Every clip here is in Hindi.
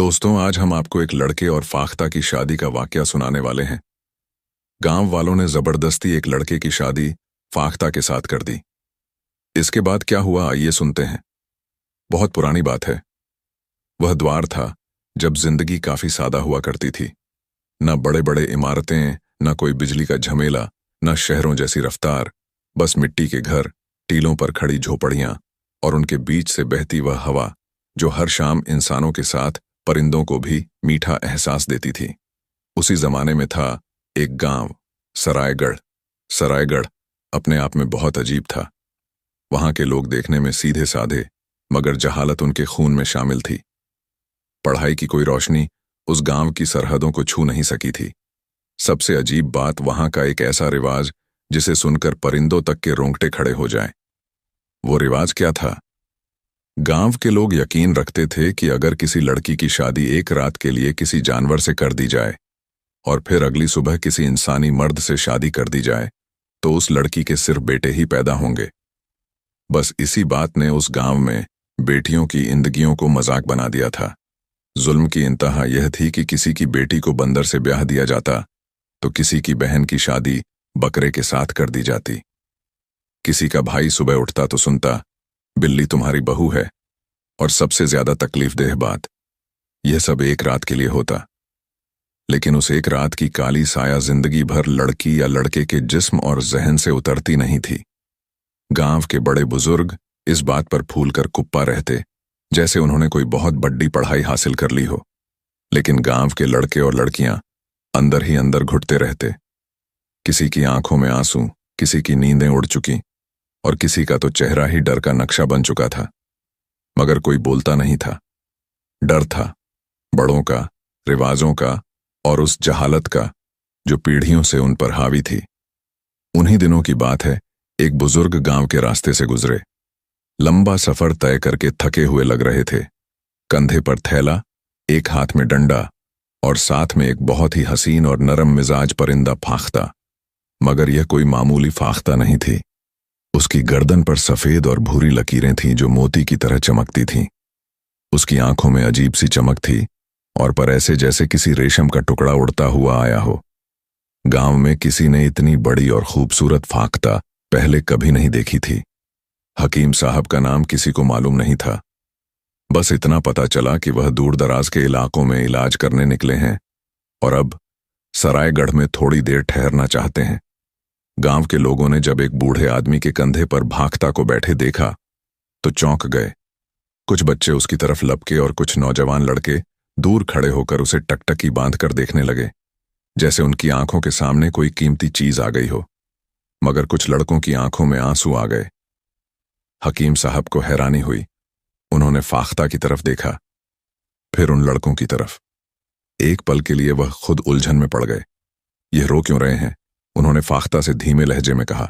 दोस्तों, आज हम आपको एक लड़के और फाख्ता की शादी का वाकया सुनाने वाले हैं। गांव वालों ने जबरदस्ती एक लड़के की शादी फाख्ता के साथ कर दी। इसके बाद क्या हुआ, आइए सुनते हैं। बहुत पुरानी बात है। वह द्वार था जब जिंदगी काफी सादा हुआ करती थी। न बड़े बड़े इमारतें, न कोई बिजली का झमेला, न शहरों जैसी रफ्तार। बस मिट्टी के घर, टीलों पर खड़ी झोपड़ियां और उनके बीच से बहती वह हवा जो हर शाम इंसानों के साथ परिंदों को भी मीठा एहसास देती थी। उसी जमाने में था एक गांव, सरायगढ़। सरायगढ़ अपने आप में बहुत अजीब था। वहां के लोग देखने में सीधे साधे, मगर जहालत उनके खून में शामिल थी। पढ़ाई की कोई रोशनी उस गांव की सरहदों को छू नहीं सकी थी। सबसे अजीब बात वहां का एक ऐसा रिवाज जिसे सुनकर परिंदों तक के रोंगटे खड़े हो जाएं। वो रिवाज क्या था? गांव के लोग यकीन रखते थे कि अगर किसी लड़की की शादी एक रात के लिए किसी जानवर से कर दी जाए और फिर अगली सुबह किसी इंसानी मर्द से शादी कर दी जाए तो उस लड़की के सिर्फ बेटे ही पैदा होंगे। बस इसी बात ने उस गांव में बेटियों की जिंदगियों को मजाक बना दिया था। जुल्म की इंतहा यह थी कि किसी की बेटी को बंदर से ब्याह दिया जाता तो किसी की बहन की शादी बकरे के साथ कर दी जाती। किसी का भाई सुबह उठता तो सुनता, बिल्ली तुम्हारी बहू है। और सबसे ज्यादा तकलीफदेह बात, यह सब एक रात के लिए होता। लेकिन उस एक रात की काली साया जिंदगी भर लड़की या लड़के के जिस्म और जहन से उतरती नहीं थी। गांव के बड़े बुजुर्ग इस बात पर फूलकर कुप्पा रहते जैसे उन्होंने कोई बहुत बड़ी पढ़ाई हासिल कर ली हो। लेकिन गांव के लड़के और लड़कियां अंदर ही अंदर घुटते रहते। किसी की आंखों में आंसू, किसी की नींदें उड़ चुकी और किसी का तो चेहरा ही डर का नक्शा बन चुका था। मगर कोई बोलता नहीं था। डर था बड़ों का, रिवाजों का और उस जहालत का जो पीढ़ियों से उन पर हावी थी। उन्हीं दिनों की बात है, एक बुजुर्ग गांव के रास्ते से गुजरे। लंबा सफर तय करके थके हुए लग रहे थे। कंधे पर थैला, एक हाथ में डंडा और साथ में एक बहुत ही हसीन और नरम मिजाज परिंदा फाख्ता। मगर यह कोई मामूली फाख्ता नहीं थी। उसकी गर्दन पर सफेद और भूरी लकीरें थीं जो मोती की तरह चमकती थीं। उसकी आंखों में अजीब सी चमक थी और पर ऐसे जैसे किसी रेशम का टुकड़ा उड़ता हुआ आया हो। गांव में किसी ने इतनी बड़ी और खूबसूरत फाख्ता पहले कभी नहीं देखी थी। हकीम साहब का नाम किसी को मालूम नहीं था। बस इतना पता चला कि वह दूर दराज के इलाकों में इलाज करने निकले हैं और अब सरायगढ़ में थोड़ी देर ठहरना चाहते हैं। गांव के लोगों ने जब एक बूढ़े आदमी के कंधे पर भाख्ता को बैठे देखा तो चौंक गए। कुछ बच्चे उसकी तरफ लपके और कुछ नौजवान लड़के दूर खड़े होकर उसे टकटकी बांधकर देखने लगे, जैसे उनकी आंखों के सामने कोई कीमती चीज आ गई हो। मगर कुछ लड़कों की आंखों में आंसू आ गए। हकीम साहब को हैरानी हुई। उन्होंने फाख्ता की तरफ देखा, फिर उन लड़कों की तरफ। एक पल के लिए वह खुद उलझन में पड़ गए। यह रो क्यों रहे हैं? उन्होंने फाख्ता से धीमे लहजे में कहा।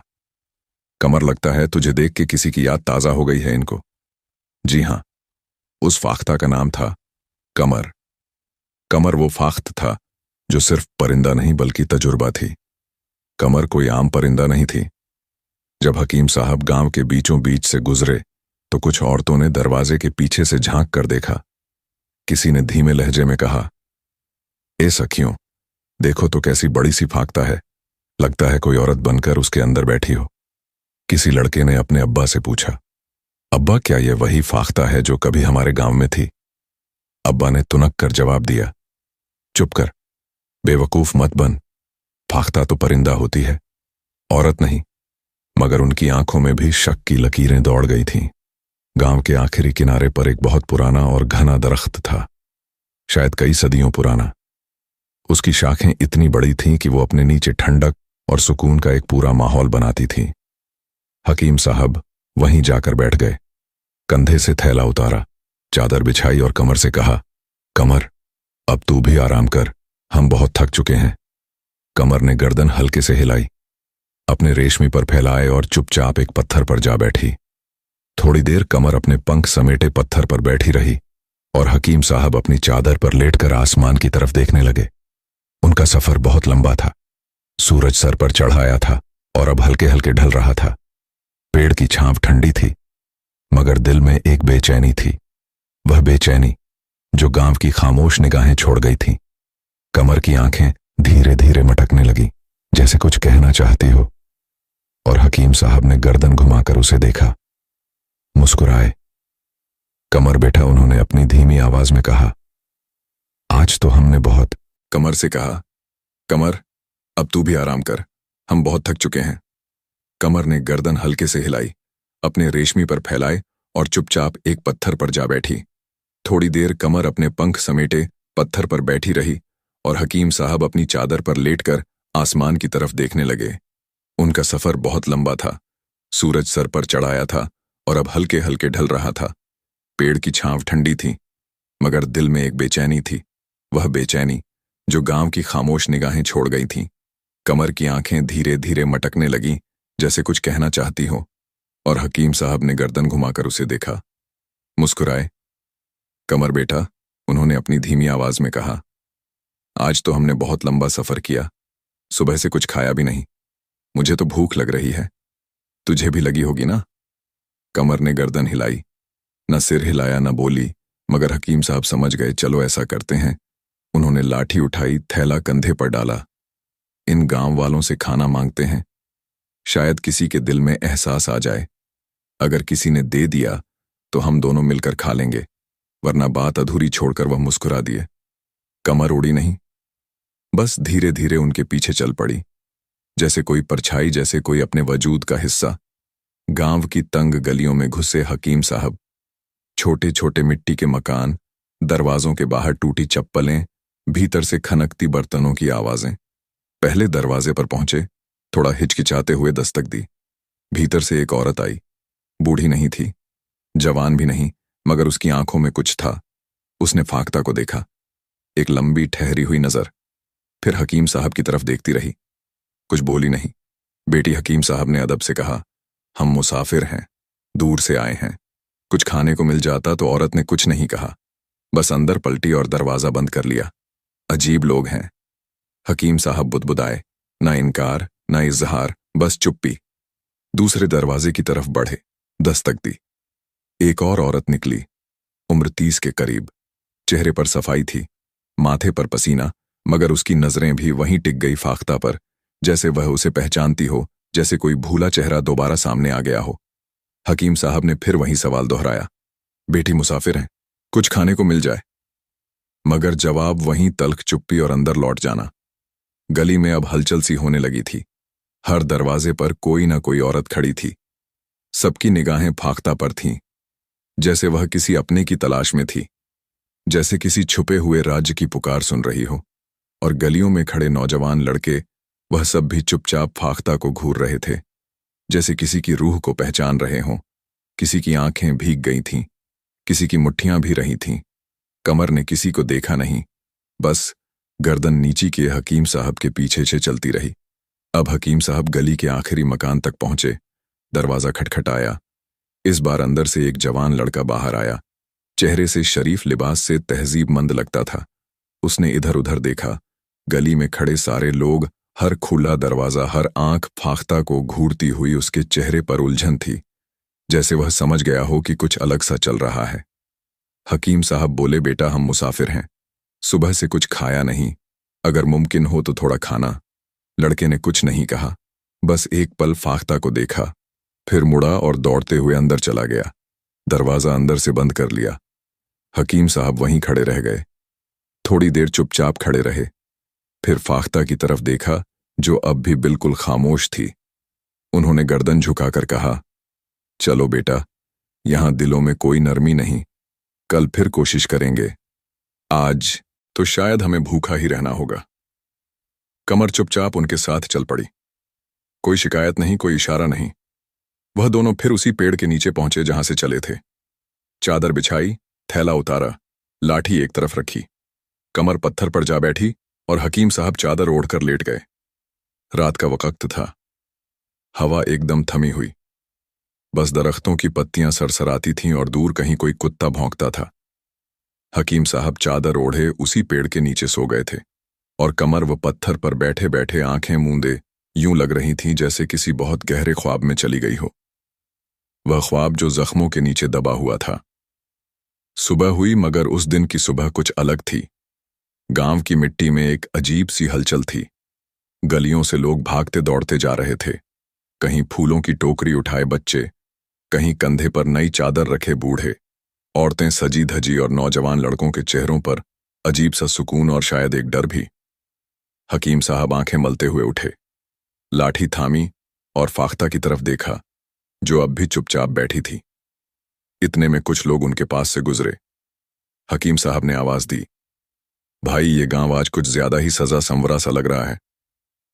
कमर, लगता है तुझे देख के किसी की याद ताजा हो गई है इनको। जी हां, उस फाख्ता का नाम था कमर। कमर वो फाख्त था जो सिर्फ परिंदा नहीं बल्कि तजुर्बा थी। कमर कोई आम परिंदा नहीं थी। जब हकीम साहब गांव के बीचों बीच से गुजरे तो कुछ औरतों ने दरवाजे के पीछे से झांक कर देखा। किसी ने धीमे लहजे में कहा, ए सखियों, देखो तो कैसी बड़ी सी फाख्ता है। लगता है कोई औरत बनकर उसके अंदर बैठी हो। किसी लड़के ने अपने अब्बा से पूछा, अब्बा, क्या यह वही फाख्ता है जो कभी हमारे गांव में थी? अब्बा ने तुनक कर जवाब दिया, चुप कर, बेवकूफ मत बन। फाख्ता तो परिंदा होती है, औरत नहीं। मगर उनकी आंखों में भी शक की लकीरें दौड़ गई थीं। गांव के आखिरी किनारे पर एक बहुत पुराना और घना दरख्त था, शायद कई सदियों पुराना। उसकी शाखें इतनी बड़ी थीं कि वो अपने नीचे ठंडक और सुकून का एक पूरा माहौल बनाती थीं। हकीम साहब वहीं जाकर बैठ गए। कंधे से थैला उतारा, चादर बिछाई और कमर से कहा, कमर, अब तू भी आराम कर, हम बहुत थक चुके हैं। कमर ने गर्दन हल्के से हिलाई, अपने रेशमी पर फैलाए और चुपचाप एक पत्थर पर जा बैठी। थोड़ी देर कमर अपने पंख समेटे पत्थर पर बैठी रही और हकीम साहब अपनी चादर पर लेटकर आसमान की तरफ देखने लगे। उनका सफर बहुत लंबा था। सूरज सर पर चढ़ आया था और अब हल्के हल्के ढल रहा था। पेड़ की छांव ठंडी थी, मगर दिल में एक बेचैनी थी। वह बेचैनी जो गांव की खामोश निगाहें छोड़ गई थी। कमर की आंखें धीरे धीरे मटकने लगी, जैसे कुछ कहना चाहती हो। और हकीम साहब ने गर्दन घुमाकर उसे देखा, मुस्कुराए। कमर बेटा, उन्होंने अपनी धीमी आवाज में कहा, आज तो हमने बहुत। कमर से कहा, कमर अब तू भी आराम कर, हम बहुत थक चुके हैं। कमर ने गर्दन हल्के से हिलाई, अपने रेशमी पर फैलाए और चुपचाप एक पत्थर पर जा बैठी। थोड़ी देर कमर अपने पंख समेटे पत्थर पर बैठी रही और हकीम साहब अपनी चादर पर लेटकर आसमान की तरफ देखने लगे। उनका सफर बहुत लंबा था। सूरज सर पर चढ़ाया था और अब हल्के हल्के ढल रहा था। पेड़ की छांव ठंडी थी, मगर दिल में एक बेचैनी थी, वह बेचैनी जो गांव की खामोश निगाहें छोड़ गई थीं। कमर की आंखें धीरे धीरे मटकने लगीं, जैसे कुछ कहना चाहती हो, और हकीम साहब ने गर्दन घुमाकर उसे देखा, मुस्कुराए। कमर बेटा, उन्होंने अपनी धीमी आवाज में कहा, आज तो हमने बहुत लंबा सफर किया, सुबह से कुछ खाया भी नहीं। मुझे तो भूख लग रही है, तुझे भी लगी होगी ना? कमर ने गर्दन हिलाई, न सिर हिलाया न बोली, मगर हकीम साहब समझ गए, चलो ऐसा करते हैं। उन्होंने लाठी उठाई, थैला कंधे पर डाला। इन गांव वालों से खाना मांगते हैं, शायद किसी के दिल में एहसास आ जाए। अगर किसी ने दे दिया तो हम दोनों मिलकर खा लेंगे, वरना बात अधूरी छोड़कर वह मुस्कुरा दिए। कमर उड़ी नहीं, बस धीरे धीरे उनके पीछे चल पड़ी, जैसे कोई परछाई, जैसे कोई अपने वजूद का हिस्सा। गांव की तंग गलियों में घुसे हकीम साहब। छोटे छोटे मिट्टी के मकान, दरवाजों के बाहर टूटी चप्पलें, भीतर से खनकती बर्तनों की आवाजें। पहले दरवाजे पर पहुंचे, थोड़ा हिचकिचाते हुए दस्तक दी। भीतर से एक औरत आई। बूढ़ी नहीं थी, जवान भी नहीं, मगर उसकी आंखों में कुछ था। उसने फाख्ता को देखा, एक लंबी ठहरी हुई नजर, फिर हकीम साहब की तरफ देखती रही। कुछ बोली नहीं। बेटी, हकीम साहब ने अदब से कहा, हम मुसाफिर हैं, दूर से आए हैं। कुछ खाने को मिल जाता तो औरत ने कुछ नहीं कहा, बस अंदर पलटी और दरवाजा बंद कर लिया। अजीब लोग हैं। हकीम साहब बुदबुदाए, ना इनकार ना इजहार, बस चुप्पी। दूसरे दरवाजे की तरफ बढ़े, दस्तक दी। एक और औरत निकली, उम्र 30 के करीब। चेहरे पर सफाई थी, माथे पर पसीना, मगर उसकी नजरें भी वहीं टिक गई फाख्ता पर, जैसे वह उसे पहचानती हो, जैसे कोई भूला चेहरा दोबारा सामने आ गया हो। हकीम साहब ने फिर वही सवाल दोहराया, बेटी मुसाफिर हैं, कुछ खाने को मिल जाए? मगर जवाब वहीं तल्ख चुप्पी और अंदर लौट जाना। गली में अब हलचल सी होने लगी थी। हर दरवाजे पर कोई ना कोई औरत खड़ी थी। सबकी निगाहें फाख्ता पर थीं, जैसे वह किसी अपने की तलाश में थी, जैसे किसी छुपे हुए राज्य की पुकार सुन रही हो। और गलियों में खड़े नौजवान लड़के, वह सब भी चुपचाप फाख्ता को घूर रहे थे, जैसे किसी की रूह को पहचान रहे हों। किसी की आंखें भीग गई थीं, किसी की मुट्ठियां भी रही थीं। कमर ने किसी को देखा नहीं, बस गर्दन नीची किए हकीम साहब के पीछे से चलती रही। अब हकीम साहब गली के आखिरी मकान तक पहुंचे। दरवाजा खटखटाया। इस बार अंदर से एक जवान लड़का बाहर आया। चेहरे से शरीफ, लिबास से तहजीबमंद लगता था। उसने इधर उधर देखा। गली में खड़े सारे लोग, हर खुला दरवाजा, हर आंख फाख्ता को घूरती हुई उसके चेहरे पर उलझन थी, जैसे वह समझ गया हो कि कुछ अलग सा चल रहा है। हकीम साहब बोले, बेटा हम मुसाफिर हैं, सुबह से कुछ खाया नहीं, अगर मुमकिन हो तो थोड़ा खाना। लड़के ने कुछ नहीं कहा, बस एक पल फाख्ता को देखा, फिर मुड़ा और दौड़ते हुए अंदर चला गया। दरवाजा अंदर से बंद कर लिया। हकीम साहब वहीं खड़े रह गए। थोड़ी देर चुपचाप खड़े रहे, फिर फाख्ता की तरफ देखा, जो अब भी बिल्कुल खामोश थी। उन्होंने गर्दन झुकाकर कहा, चलो बेटा, यहां दिलों में कोई नरमी नहीं, कल फिर कोशिश करेंगे, आज तो शायद हमें भूखा ही रहना होगा। कमर चुपचाप उनके साथ चल पड़ी। कोई शिकायत नहीं, कोई इशारा नहीं। वह दोनों फिर उसी पेड़ के नीचे पहुंचे जहां से चले थे। चादर बिछाई, थैला उतारा, लाठी एक तरफ रखी। कमर पत्थर पर जा बैठी और हकीम साहब चादर ओढ़कर लेट गए। रात का वक्त था। हवा एकदम थमी हुई, बस दरख्तों की पत्तियां सरसराती थीं और दूर कहीं कोई कुत्ता भौंकता था। हकीम साहब चादर ओढ़े उसी पेड़ के नीचे सो गए थे और कमर वो पत्थर पर बैठे बैठे आंखें मूंदे यूं लग रही थीं जैसे किसी बहुत गहरे ख्वाब में चली गई हो। वह ख्वाब जो जख्मों के नीचे दबा हुआ था। सुबह हुई मगर उस दिन की सुबह कुछ अलग थी। गांव की मिट्टी में एक अजीब सी हलचल थी। गलियों से लोग भागते दौड़ते जा रहे थे। कहीं फूलों की टोकरी उठाए बच्चे, कहीं कंधे पर नई चादर रखे बूढ़े। औरतें सजी धजी और नौजवान लड़कों के चेहरों पर अजीब सा सुकून और शायद एक डर भी। हकीम साहब आंखें मलते हुए उठे, लाठी थामी और फाख्ता की तरफ देखा, जो अब भी चुपचाप बैठी थी। इतने में कुछ लोग उनके पास से गुजरे। हकीम साहब ने आवाज दी, भाई ये गांव आज कुछ ज्यादा ही सजा संवरा सा लग रहा है।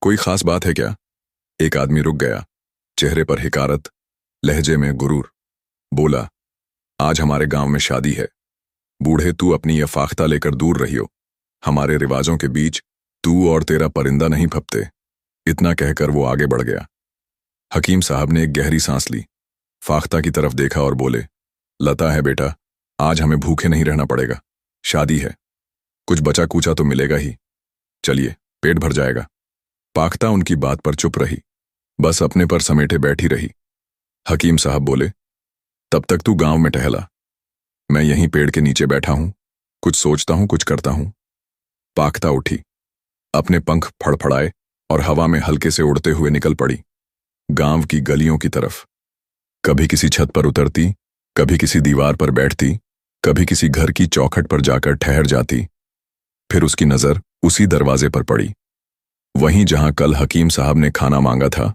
कोई खास बात है क्या? एक आदमी रुक गया, चेहरे पर हिकारत, लहजे में गुरूर। बोला, आज हमारे गांव में शादी है। बूढ़े तू अपनी यह फाख्ता लेकर दूर रहियो। हमारे रिवाजों के बीच तू और तेरा परिंदा नहीं फपते। इतना कहकर वो आगे बढ़ गया। हकीम साहब ने एक गहरी सांस ली, फाख्ता की तरफ देखा और बोले, लता है बेटा, आज हमें भूखे नहीं रहना पड़ेगा। शादी है, कुछ बचा कूचा तो मिलेगा ही। चलिए, पेट भर जाएगा। फाख्ता उनकी बात पर चुप रही, बस अपने पर समेटे बैठी रही। हकीम साहब बोले, तब तक तू गांव में टहला, मैं यहीं पेड़ के नीचे बैठा हूं, कुछ सोचता हूं, कुछ करता हूं। फाख्ता उठी, अपने पंख फड़फड़ाए और हवा में हल्के से उड़ते हुए निकल पड़ी, गांव की गलियों की तरफ। कभी किसी छत पर उतरती, कभी किसी दीवार पर बैठती, कभी किसी घर की चौखट पर जाकर ठहर जाती। फिर उसकी नजर उसी दरवाजे पर पड़ी, वहीं जहां कल हकीम साहब ने खाना मांगा था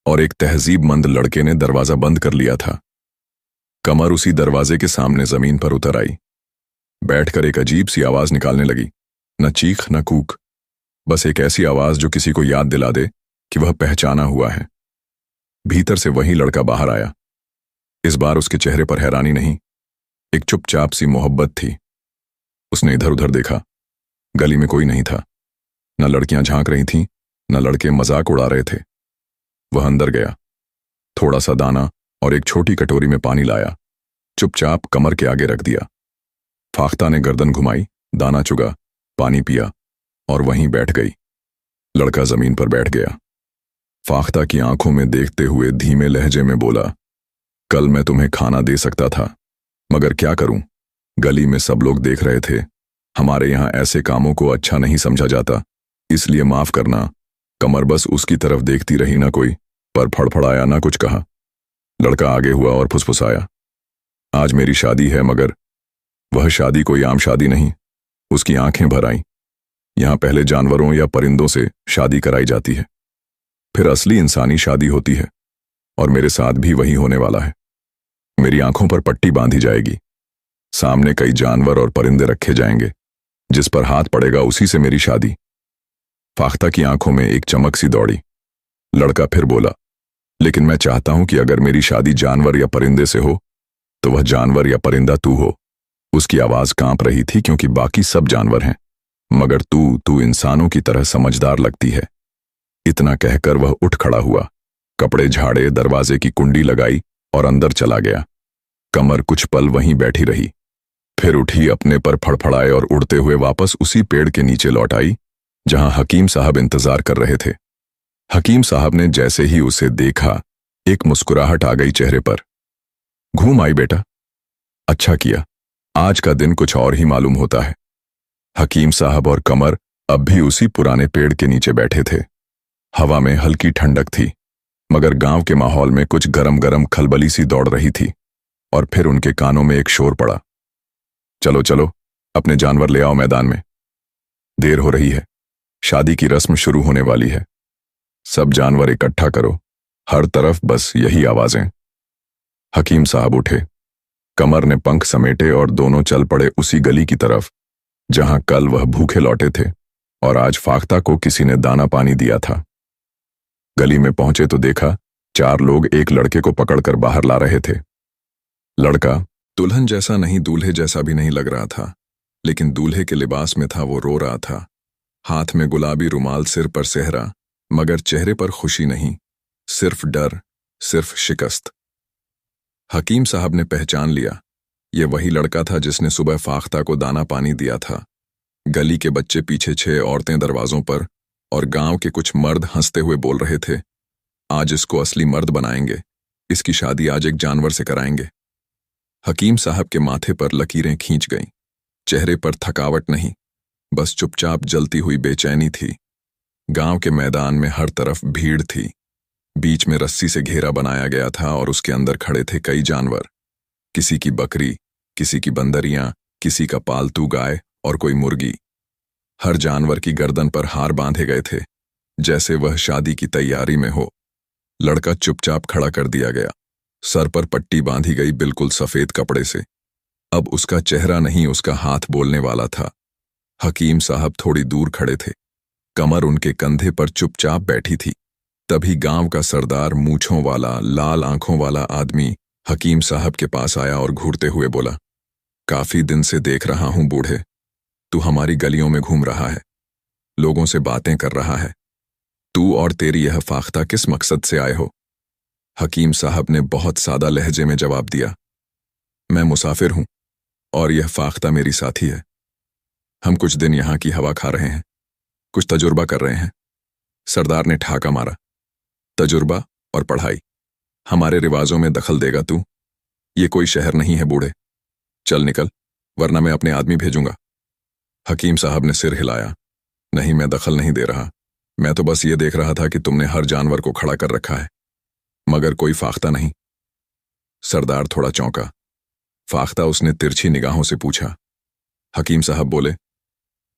और एक तहजीबमंद लड़के ने दरवाजा बंद कर लिया था। कमर उसी दरवाजे के सामने जमीन पर उतर आई, बैठकर एक अजीब सी आवाज निकालने लगी। न चीख न कूक, बस एक ऐसी आवाज जो किसी को याद दिला दे कि वह पहचाना हुआ है। भीतर से वही लड़का बाहर आया। इस बार उसके चेहरे पर हैरानी नहीं, एक चुपचाप सी मोहब्बत थी। उसने इधर उधर देखा, गली में कोई नहीं था। न लड़कियां झांक रही थीं, न लड़के मजाक उड़ा रहे थे। वह अंदर गया, थोड़ा सा दाना और एक छोटी कटोरी में पानी लाया, चुपचाप कमर के आगे रख दिया। फाख्ता ने गर्दन घुमाई, दाना चुगा, पानी पिया और वहीं बैठ गई। लड़का जमीन पर बैठ गया। फाख्ता की आंखों में देखते हुए धीमे लहजे में बोला, कल मैं तुम्हें खाना दे सकता था, मगर क्या करूं, गली में सब लोग देख रहे थे। हमारे यहां ऐसे कामों को अच्छा नहीं समझा जाता, इसलिए माफ करना। कमर बस उसकी तरफ देखती रही, ना कोई पर फड़फड़ाया, ना कुछ कहा। लड़का आगे हुआ और फुसफुसाया, आज मेरी शादी है, मगर वह शादी कोई आम शादी नहीं। उसकी आंखें भर आईं। यहां पहले जानवरों या परिंदों से शादी कराई जाती है, फिर असली इंसानी शादी होती है, और मेरे साथ भी वही होने वाला है। मेरी आंखों पर पट्टी बांधी जाएगी, सामने कई जानवर और परिंदे रखे जाएंगे, जिस पर हाथ पड़ेगा उसी से मेरी शादी। फाख्ता की आंखों में एक चमक सी दौड़ी। लड़का फिर बोला, लेकिन मैं चाहता हूं कि अगर मेरी शादी जानवर या परिंदे से हो तो वह जानवर या परिंदा तू हो। उसकी आवाज कांप रही थी, क्योंकि बाकी सब जानवर हैं, मगर तू इंसानों की तरह समझदार लगती है। इतना कहकर वह उठ खड़ा हुआ, कपड़े झाड़े, दरवाजे की कुंडी लगाई और अंदर चला गया। कमर कुछ पल वहीं बैठी रही, फिर उठी, अपने पर फड़फड़ाए और उड़ते हुए वापस उसी पेड़ के नीचे लौट आई जहां हकीम साहब इंतजार कर रहे थे। हकीम साहब ने जैसे ही उसे देखा, एक मुस्कुराहट आ गई चेहरे पर। घूम आई बेटा, अच्छा किया, आज का दिन कुछ और ही मालूम होता है। हकीम साहब और कमर अब भी उसी पुराने पेड़ के नीचे बैठे थे। हवा में हल्की ठंडक थी, मगर गांव के माहौल में कुछ गरम गरम खलबली सी दौड़ रही थी। और फिर उनके कानों में एक शोर पड़ा, चलो चलो, अपने जानवर ले आओ मैदान में, देर हो रही है, शादी की रस्म शुरू होने वाली है। सब जानवर इकट्ठा करो, हर तरफ बस यही आवाजें। हकीम साहब उठे, कमर ने पंख समेटे और दोनों चल पड़े उसी गली की तरफ जहां कल वह भूखे लौटे थे और आज फाख्ता को किसी ने दाना पानी दिया था। गली में पहुंचे तो देखा, 4 लोग एक लड़के को पकड़कर बाहर ला रहे थे। लड़का दुल्हन जैसा नहीं, दूल्हे जैसा भी नहीं लग रहा था, लेकिन दूल्हे के लिबास में था। वो रो रहा था, हाथ में गुलाबी रुमाल, सिर पर सेहरा, मगर चेहरे पर खुशी नहीं, सिर्फ डर, सिर्फ शिकस्त। हकीम साहब ने पहचान लिया, ये वही लड़का था जिसने सुबह फाख्ता को दाना पानी दिया था। गली के बच्चे पीछे, 6 औरतें दरवाजों पर, और गांव के कुछ मर्द हंसते हुए बोल रहे थे, आज इसको असली मर्द बनाएंगे, इसकी शादी आज एक जानवर से कराएंगे। हकीम साहब के माथे पर लकीरें खींच गईं। चेहरे पर थकावट नहीं, बस चुपचाप जलती हुई बेचैनी थी। गांव के मैदान में हर तरफ भीड़ थी। बीच में रस्सी से घेरा बनाया गया था और उसके अंदर खड़े थे कई जानवर। किसी की बकरी, किसी की बंदरियां, किसी का पालतू गाय और कोई मुर्गी। हर जानवर की गर्दन पर हार बांधे गए थे, जैसे वह शादी की तैयारी में हो। लड़का चुपचाप खड़ा कर दिया गया। सर पर पट्टी बांधी गई, बिल्कुल सफेद कपड़े से। अब उसका चेहरा नहीं, उसका हाथ बोलने वाला था। हकीम साहब थोड़ी दूर खड़े थे, कमर उनके कंधे पर चुपचाप बैठी थी। तभी गांव का सरदार, मूंछों वाला, लाल आंखों वाला आदमी हकीम साहब के पास आया और घूरते हुए बोला, काफी दिन से देख रहा हूं बूढ़े, तू हमारी गलियों में घूम रहा है, लोगों से बातें कर रहा है। तू और तेरी यह फाख्ता किस मकसद से आए हो? हकीम साहब ने बहुत सादा लहजे में जवाब दिया, मैं मुसाफिर हूं और यह फाख्ता मेरी साथी है। हम कुछ दिन यहां की हवा खा रहे हैं, कुछ तजुर्बा कर रहे हैं। सरदार ने ठाका मारा, तजुर्बा और पढ़ाई, हमारे रिवाजों में दखल देगा तू? ये कोई शहर नहीं है बूढ़े, चल निकल, वरना मैं अपने आदमी भेजूंगा। हकीम साहब ने सिर हिलाया, नहीं, मैं दखल नहीं दे रहा। मैं तो बस ये देख रहा था कि तुमने हर जानवर को खड़ा कर रखा है, मगर कोई फाख्ता नहीं। सरदार थोड़ा चौंका। फाख्ता? उसने तिरछी निगाहों से पूछा। हकीम साहब बोले,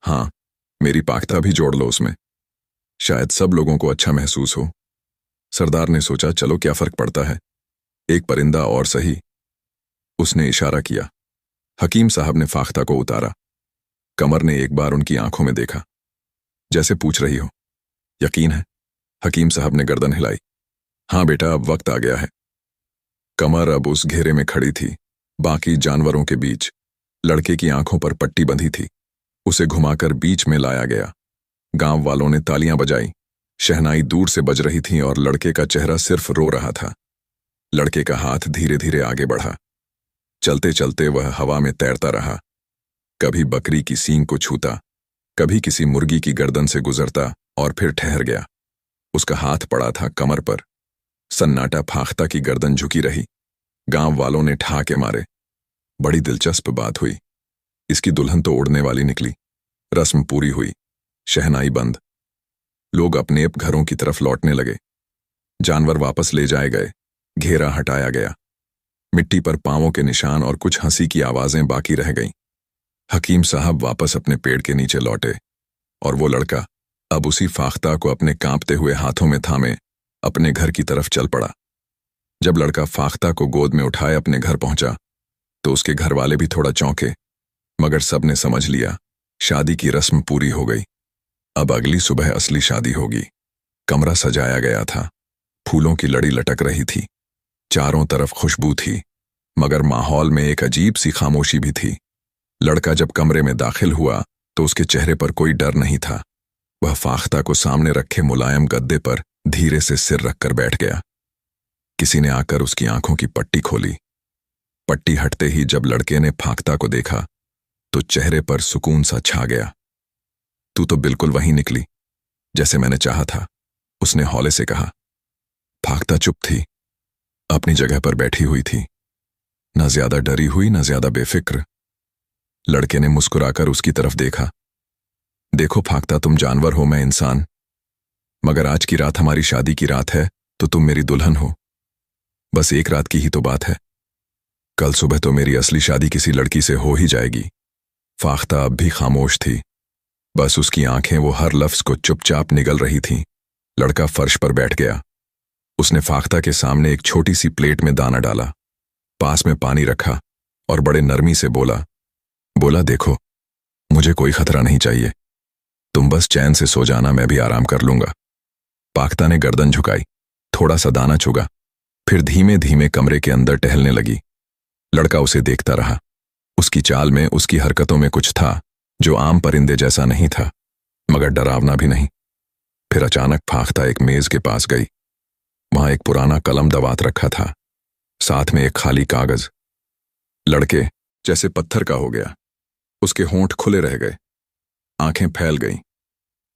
हाँ, मेरी फाख्ता भी जोड़ लो उसमें, शायद सब लोगों को अच्छा महसूस हो। सरदार ने सोचा, चलो क्या फर्क पड़ता है, एक परिंदा और सही। उसने इशारा किया। हकीम साहब ने फाख्ता को उतारा। कमर ने एक बार उनकी आंखों में देखा, जैसे पूछ रही हो, यकीन है? हकीम साहब ने गर्दन हिलाई। हाँ बेटा, अब वक्त आ गया है। कमर अब उस घेरे में खड़ी थी, बाकी जानवरों के बीच। लड़के की आंखों पर पट्टी बंधी थी। उसे घुमाकर बीच में लाया गया। गांव वालों ने तालियां बजाई, शहनाई दूर से बज रही थी और लड़के का चेहरा सिर्फ रो रहा था। लड़के का हाथ धीरे धीरे आगे बढ़ा। चलते चलते वह हवा में तैरता रहा, कभी बकरी की सींग को छूता, कभी किसी मुर्गी की गर्दन से गुजरता और फिर ठहर गया। उसका हाथ पड़ा था कमर पर। सन्नाटा, फाख्ता की गर्दन झुकी रही। गांव वालों ने ठहाके मारे। बड़ी दिलचस्प बात हुई, इसकी दुल्हन तो उड़ने वाली निकली। रस्म पूरी हुई, शहनाई बंद। लोग अपने घरों की तरफ लौटने लगे। जानवर वापस ले जाए गए, घेरा हटाया गया। मिट्टी पर पांवों के निशान और कुछ हंसी की आवाजें बाकी रह गईं। हकीम साहब वापस अपने पेड़ के नीचे लौटे और वो लड़का अब उसी फाख्ता को अपने कांपते हुए हाथों में थामे अपने घर की तरफ चल पड़ा। जब लड़का फाख्ता को गोद में उठाए अपने घर पहुंचा तो उसके घर वाले भी थोड़ा चौंके, मगर सबने समझ लिया, शादी की रस्म पूरी हो गई। अब अगली सुबह असली शादी होगी। कमरा सजाया गया था, फूलों की लड़ी लटक रही थी, चारों तरफ खुशबू थी, मगर माहौल में एक अजीब सी खामोशी भी थी। लड़का जब कमरे में दाखिल हुआ तो उसके चेहरे पर कोई डर नहीं था। वह फाख्ता को सामने रखे मुलायम गद्दे पर धीरे से सिर रखकर बैठ गया। किसी ने आकर उसकी आंखों की पट्टी खोली। पट्टी हटते ही जब लड़के ने फाख्ता को देखा तो चेहरे पर सुकून सा छा गया। तू तो बिल्कुल वहीं निकली जैसे मैंने चाहा था, उसने हौले से कहा। फाख्ता चुप थी, अपनी जगह पर बैठी हुई थी, न ज्यादा डरी हुई न ज्यादा बेफिक्र। लड़के ने मुस्कुराकर उसकी तरफ देखा। देखो फाख्ता, तुम जानवर हो, मैं इंसान, मगर आज की रात हमारी शादी की रात है तो तुम मेरी दुल्हन हो। बस एक रात की ही तो बात है, कल सुबह तो मेरी असली शादी किसी लड़की से हो ही जाएगी। फाख्ता अब भी खामोश थी, बस उसकी आंखें वो हर लफ्ज को चुपचाप निगल रही थीं। लड़का फर्श पर बैठ गया। उसने फाख्ता के सामने एक छोटी सी प्लेट में दाना डाला, पास में पानी रखा और बड़े नरमी से बोला देखो, मुझे कोई खतरा नहीं चाहिए, तुम बस चैन से सो जाना, मैं भी आराम कर लूंगा। फाख्ता ने गर्दन झुकाई, थोड़ा सा दाना चुगा, फिर धीमे धीमे कमरे के अंदर टहलने लगी। लड़का उसे देखता रहा। उसकी चाल में, उसकी हरकतों में कुछ था जो आम परिंदे जैसा नहीं था, मगर डरावना भी नहीं। फिर अचानक फाख्ता एक मेज के पास गई। वहां एक पुराना कलम दवात रखा था, साथ में एक खाली कागज। लड़के जैसे पत्थर का हो गया। उसके होंठ खुले रह गए, आंखें फैल गईं।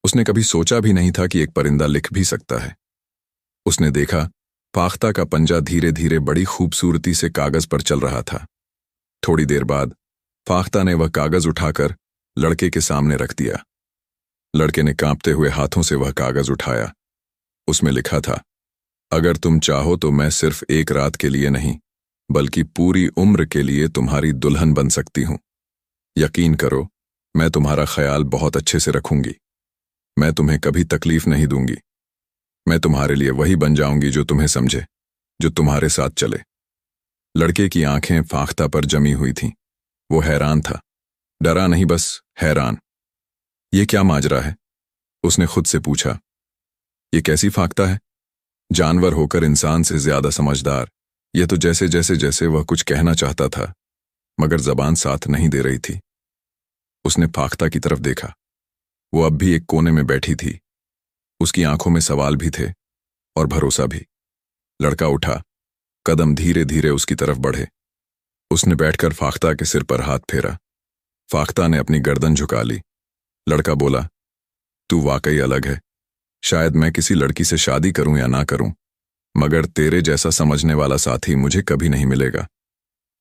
उसने कभी सोचा भी नहीं था कि एक परिंदा लिख भी सकता है। उसने देखा, फाख्ता का पंजा धीरे धीरे बड़ी खूबसूरती से कागज पर चल रहा था। थोड़ी देर बाद फाख्ता ने वह कागज उठाकर लड़के के सामने रख दिया। लड़के ने कांपते हुए हाथों से वह कागज उठाया। उसमें लिखा था, अगर तुम चाहो तो मैं सिर्फ एक रात के लिए नहीं बल्कि पूरी उम्र के लिए तुम्हारी दुल्हन बन सकती हूं। यकीन करो, मैं तुम्हारा ख्याल बहुत अच्छे से रखूंगी। मैं तुम्हें कभी तकलीफ नहीं दूंगी। मैं तुम्हारे लिए वही बन जाऊंगी जो तुम्हें समझे, जो तुम्हारे साथ चले। लड़के की आंखें फाख्ता पर जमी हुई थीं। वो हैरान था, डरा नहीं, बस हैरान। ये क्या माजरा है? उसने खुद से पूछा। ये कैसी फाख्ता है? जानवर होकर इंसान से ज्यादा समझदार। यह तो जैसे जैसे जैसे वह कुछ कहना चाहता था मगर जबान साथ नहीं दे रही थी। उसने फाख्ता की तरफ देखा। वो अब भी एक कोने में बैठी थी। उसकी आंखों में सवाल भी थे और भरोसा भी। लड़का उठा, कदम धीरे धीरे उसकी तरफ बढ़े। उसने बैठकर फाख्ता के सिर पर हाथ फेरा। फाख्ता ने अपनी गर्दन झुका ली। लड़का बोला, तू वाकई अलग है। शायद मैं किसी लड़की से शादी करूं या ना करूं, मगर तेरे जैसा समझने वाला साथी मुझे कभी नहीं मिलेगा।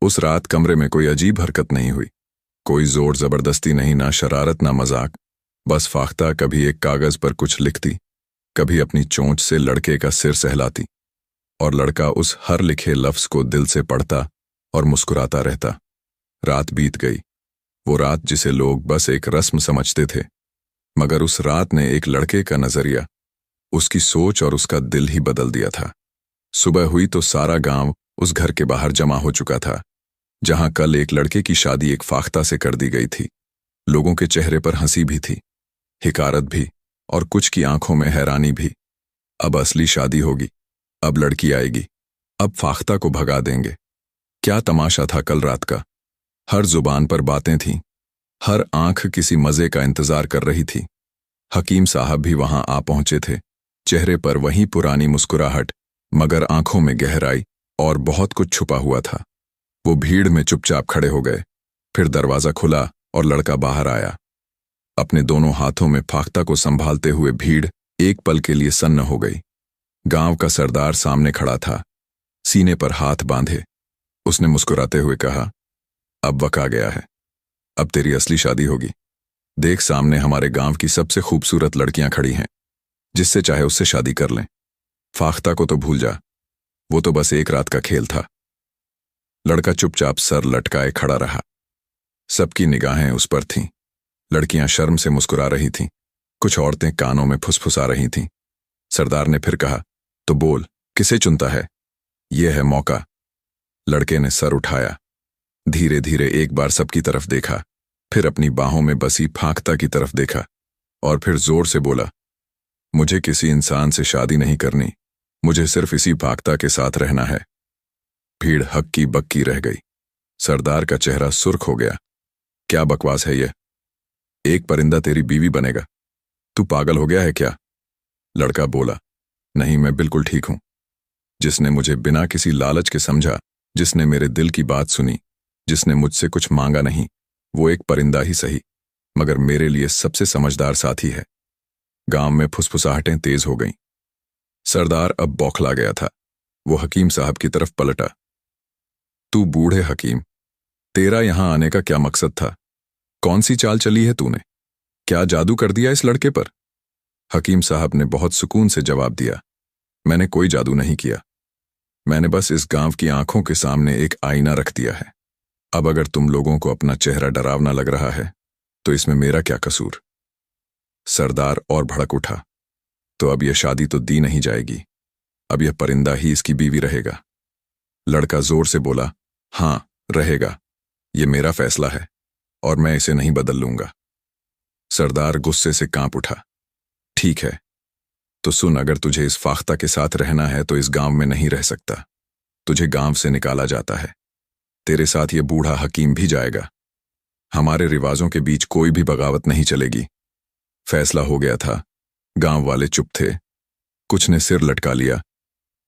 उस रात कमरे में कोई अजीब हरकत नहीं हुई, कोई जोर जबरदस्ती नहीं, ना शरारत ना मजाक। बस फाख्ता कभी एक कागज पर कुछ लिखती, कभी अपनी चोंच से लड़के का सिर सहलाती और लड़का उस हर लिखे लफ्ज को दिल से पढ़ता और मुस्कुराता रहता। रात बीत गई, वो रात जिसे लोग बस एक रस्म समझते थे, मगर उस रात ने एक लड़के का नजरिया, उसकी सोच और उसका दिल ही बदल दिया था। सुबह हुई तो सारा गांव उस घर के बाहर जमा हो चुका था जहां कल एक लड़के की शादी एक फाख्ता से कर दी गई थी। लोगों के चेहरे पर हंसी भी थी, हिकारत भी, और कुछ की आंखों में हैरानी भी। अब असली शादी होगी, अब लड़की आएगी, अब फाख्ता को भगा देंगे। क्या तमाशा था कल रात का। हर जुबान पर बातें थीं, हर आंख किसी मजे का इंतजार कर रही थी। हकीम साहब भी वहां आ पहुंचे थे, चेहरे पर वही पुरानी मुस्कुराहट, मगर आंखों में गहराई और बहुत कुछ छुपा हुआ था। वो भीड़ में चुपचाप खड़े हो गए। फिर दरवाजा खुला और लड़का बाहर आया। अपने दोनों हाथों में फाख्ता को संभालते हुए भीड़ एक पल के लिए सन्न हो गई। गांव का सरदार सामने खड़ा था, सीने पर हाथ बांधे। उसने मुस्कुराते हुए कहा, अब वक्त आ गया है, अब तेरी असली शादी होगी। देख, सामने हमारे गांव की सबसे खूबसूरत लड़कियां खड़ी हैं, जिससे चाहे उससे शादी कर लें। फाख्ता को तो भूल जा, वो तो बस एक रात का खेल था। लड़का चुपचाप सर लटकाए खड़ा रहा। सबकी निगाहें उस पर थीं। लड़कियां शर्म से मुस्कुरा रही थीं, कुछ औरतें कानों में फुसफुसा रही थीं। सरदार ने फिर कहा, तो बोल, किसे चुनता है? यह है मौका। लड़के ने सर उठाया, धीरे धीरे एक बार सबकी तरफ देखा, फिर अपनी बाहों में बसी फाख्ता की तरफ देखा और फिर जोर से बोला, मुझे किसी इंसान से शादी नहीं करनी, मुझे सिर्फ इसी फाख्ता के साथ रहना है। भीड़ हक्की बक्की रह गई। सरदार का चेहरा सुर्ख हो गया। क्या बकवास है यह? एक परिंदा तेरी बीवी बनेगा? तू पागल हो गया है क्या? लड़का बोला, नहीं, मैं बिल्कुल ठीक हूं। जिसने मुझे बिना किसी लालच के समझा, जिसने मेरे दिल की बात सुनी, जिसने मुझसे कुछ मांगा नहीं, वो एक परिंदा ही सही, मगर मेरे लिए सबसे समझदार साथी है। गांव में फुसफुसाहटें तेज हो गईं। सरदार अब बौखला गया था। वो हकीम साहब की तरफ पलटा। तू बूढ़े हकीम, तेरा यहां आने का क्या मकसद था? कौन सी चाल चली है तूने? क्या जादू कर दिया इस लड़के पर? हकीम साहब ने बहुत सुकून से जवाब दिया, मैंने कोई जादू नहीं किया। मैंने बस इस गांव की आंखों के सामने एक आईना रख दिया है। अब अगर तुम लोगों को अपना चेहरा डरावना लग रहा है तो इसमें मेरा क्या कसूर? सरदार और भड़क उठा। तो अब यह शादी तो दी नहीं जाएगी, अब यह परिंदा ही इसकी बीवी रहेगा। लड़का जोर से बोला, हां, रहेगा। यह मेरा फैसला है और मैं इसे नहीं बदल लूंगा। सरदार गुस्से से कांप उठा। ठीक है, तो सुन, अगर तुझे इस फाख्ता के साथ रहना है तो इस गांव में नहीं रह सकता। तुझे गांव से निकाला जाता है। तेरे साथ ये बूढ़ा हकीम भी जाएगा। हमारे रिवाजों के बीच कोई भी बगावत नहीं चलेगी। फैसला हो गया था। गांव वाले चुप थे। कुछ ने सिर लटका लिया,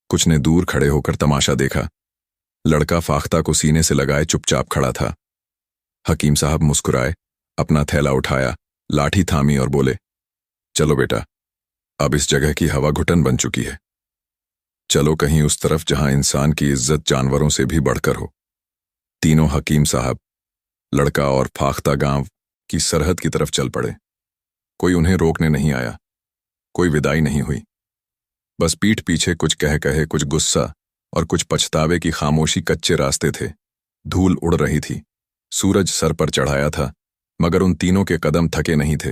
कुछ ने दूर खड़े होकर तमाशा देखा। लड़का फाख्ता को सीने से लगाए चुपचाप खड़ा था। हकीम साहब मुस्कुराए, अपना थैला उठाया, लाठी थामी और बोले, चलो बेटा, अब इस जगह की हवा घुटन बन चुकी है। चलो कहीं उस तरफ जहां इंसान की इज्जत जानवरों से भी बढ़कर हो। तीनों हकीम साहब, लड़का और फाख्ता गांव की सरहद की तरफ चल पड़े। कोई उन्हें रोकने नहीं आया, कोई विदाई नहीं हुई। बस पीठ पीछे कुछ कह कहे, कुछ गुस्सा और कुछ पछतावे की खामोशी कच्चे रास्ते थे। धूल उड़ रही थी, सूरज सर पर चढ़ाया था, मगर उन तीनों के कदम थके नहीं थे,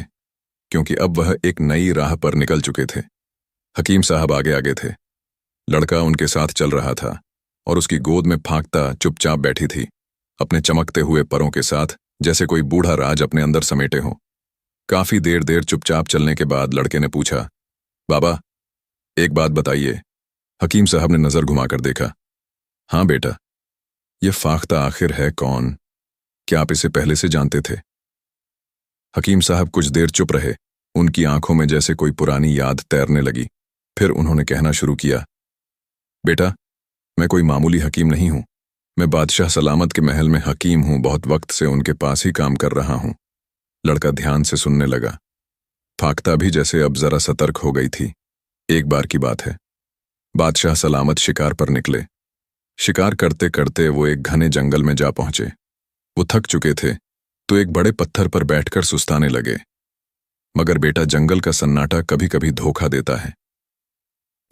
क्योंकि अब वह एक नई राह पर निकल चुके थे। हकीम साहब आगे आगे थे, लड़का उनके साथ चल रहा था और उसकी गोद में फाख्ता चुपचाप बैठी थी, अपने चमकते हुए परों के साथ, जैसे कोई बूढ़ा राज अपने अंदर समेटे हो। काफी देर देर चुपचाप चलने के बाद लड़के ने पूछा, बाबा, एक बात बताइए। हकीम साहब ने नजर घुमाकर देखा। हाँ बेटा, यह फाख्ता आखिर है कौन? क्या आप इसे पहले से जानते थे? हकीम साहब कुछ देर चुप रहे, उनकी आंखों में जैसे कोई पुरानी याद तैरने लगी। फिर उन्होंने कहना शुरू किया, बेटा, मैं कोई मामूली हकीम नहीं हूं। मैं बादशाह सलामत के महल में हकीम हूं, बहुत वक्त से उनके पास ही काम कर रहा हूं। लड़का ध्यान से सुनने लगा। फाख्ता भी जैसे अब जरा सतर्क हो गई थी। एक बार की बात है, बादशाह सलामत शिकार पर निकले। शिकार करते करते वो एक घने जंगल में जा पहुंचे। वो थक चुके थे तो एक बड़े पत्थर पर बैठकर सुस्ताने लगे। मगर बेटा, जंगल का सन्नाटा कभी कभी धोखा देता है।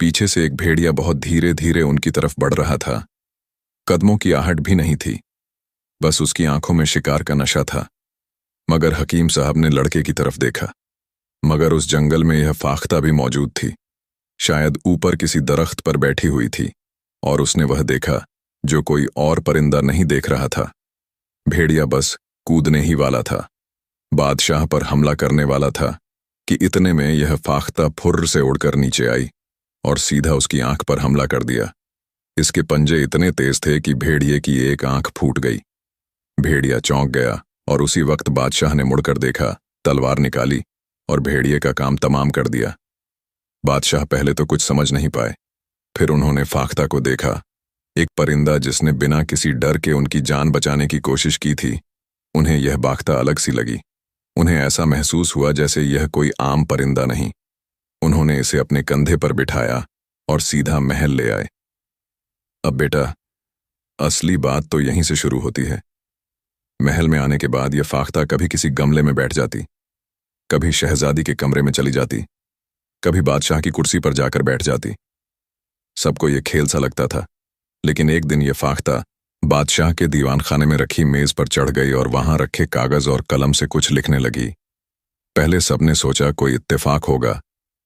पीछे से एक भेड़िया बहुत धीरे धीरे उनकी तरफ बढ़ रहा था। कदमों की आहट भी नहीं थी, बस उसकी आंखों में शिकार का नशा था। मगर हकीम साहब ने लड़के की तरफ देखा, मगर उस जंगल में यह फाख्ता भी मौजूद थी, शायद ऊपर किसी दरख्त पर बैठी हुई थी, और उसने वह देखा जो कोई और परिंदा नहीं देख रहा था। भेड़िया बस कूदने ही वाला था, बादशाह पर हमला करने वाला था कि इतने में यह फाख्ता फुर्र से उड़कर नीचे आई और सीधा उसकी आंख पर हमला कर दिया। इसके पंजे इतने तेज थे कि भेड़िए की एक आंख फूट गई। भेड़िया चौंक गया और उसी वक्त बादशाह ने मुड़कर देखा, तलवार निकाली और भेड़िए का काम तमाम कर दिया। बादशाह पहले तो कुछ समझ नहीं पाए, फिर उन्होंने फाख्ता को देखा, एक परिंदा जिसने बिना किसी डर के उनकी जान बचाने की कोशिश की थी। उन्हें यह बाख्ता अलग सी लगी। उन्हें ऐसा महसूस हुआ जैसे यह कोई आम परिंदा नहीं। उन्होंने इसे अपने कंधे पर बिठाया और सीधा महल ले आए। अब बेटा, असली बात तो यहीं से शुरू होती है। महल में आने के बाद यह फाख्ता कभी किसी गमले में बैठ जाती, कभी शहजादी के कमरे में चली जाती, कभी बादशाह की कुर्सी पर जाकर बैठ जाती। सबको यह खेल सा लगता था, लेकिन एक दिन यह फाख्ता बादशाह के दीवान खाने में रखी मेज पर चढ़ गई और वहां रखे कागज और कलम से कुछ लिखने लगी। पहले सबने सोचा कोई इत्तेफाक होगा,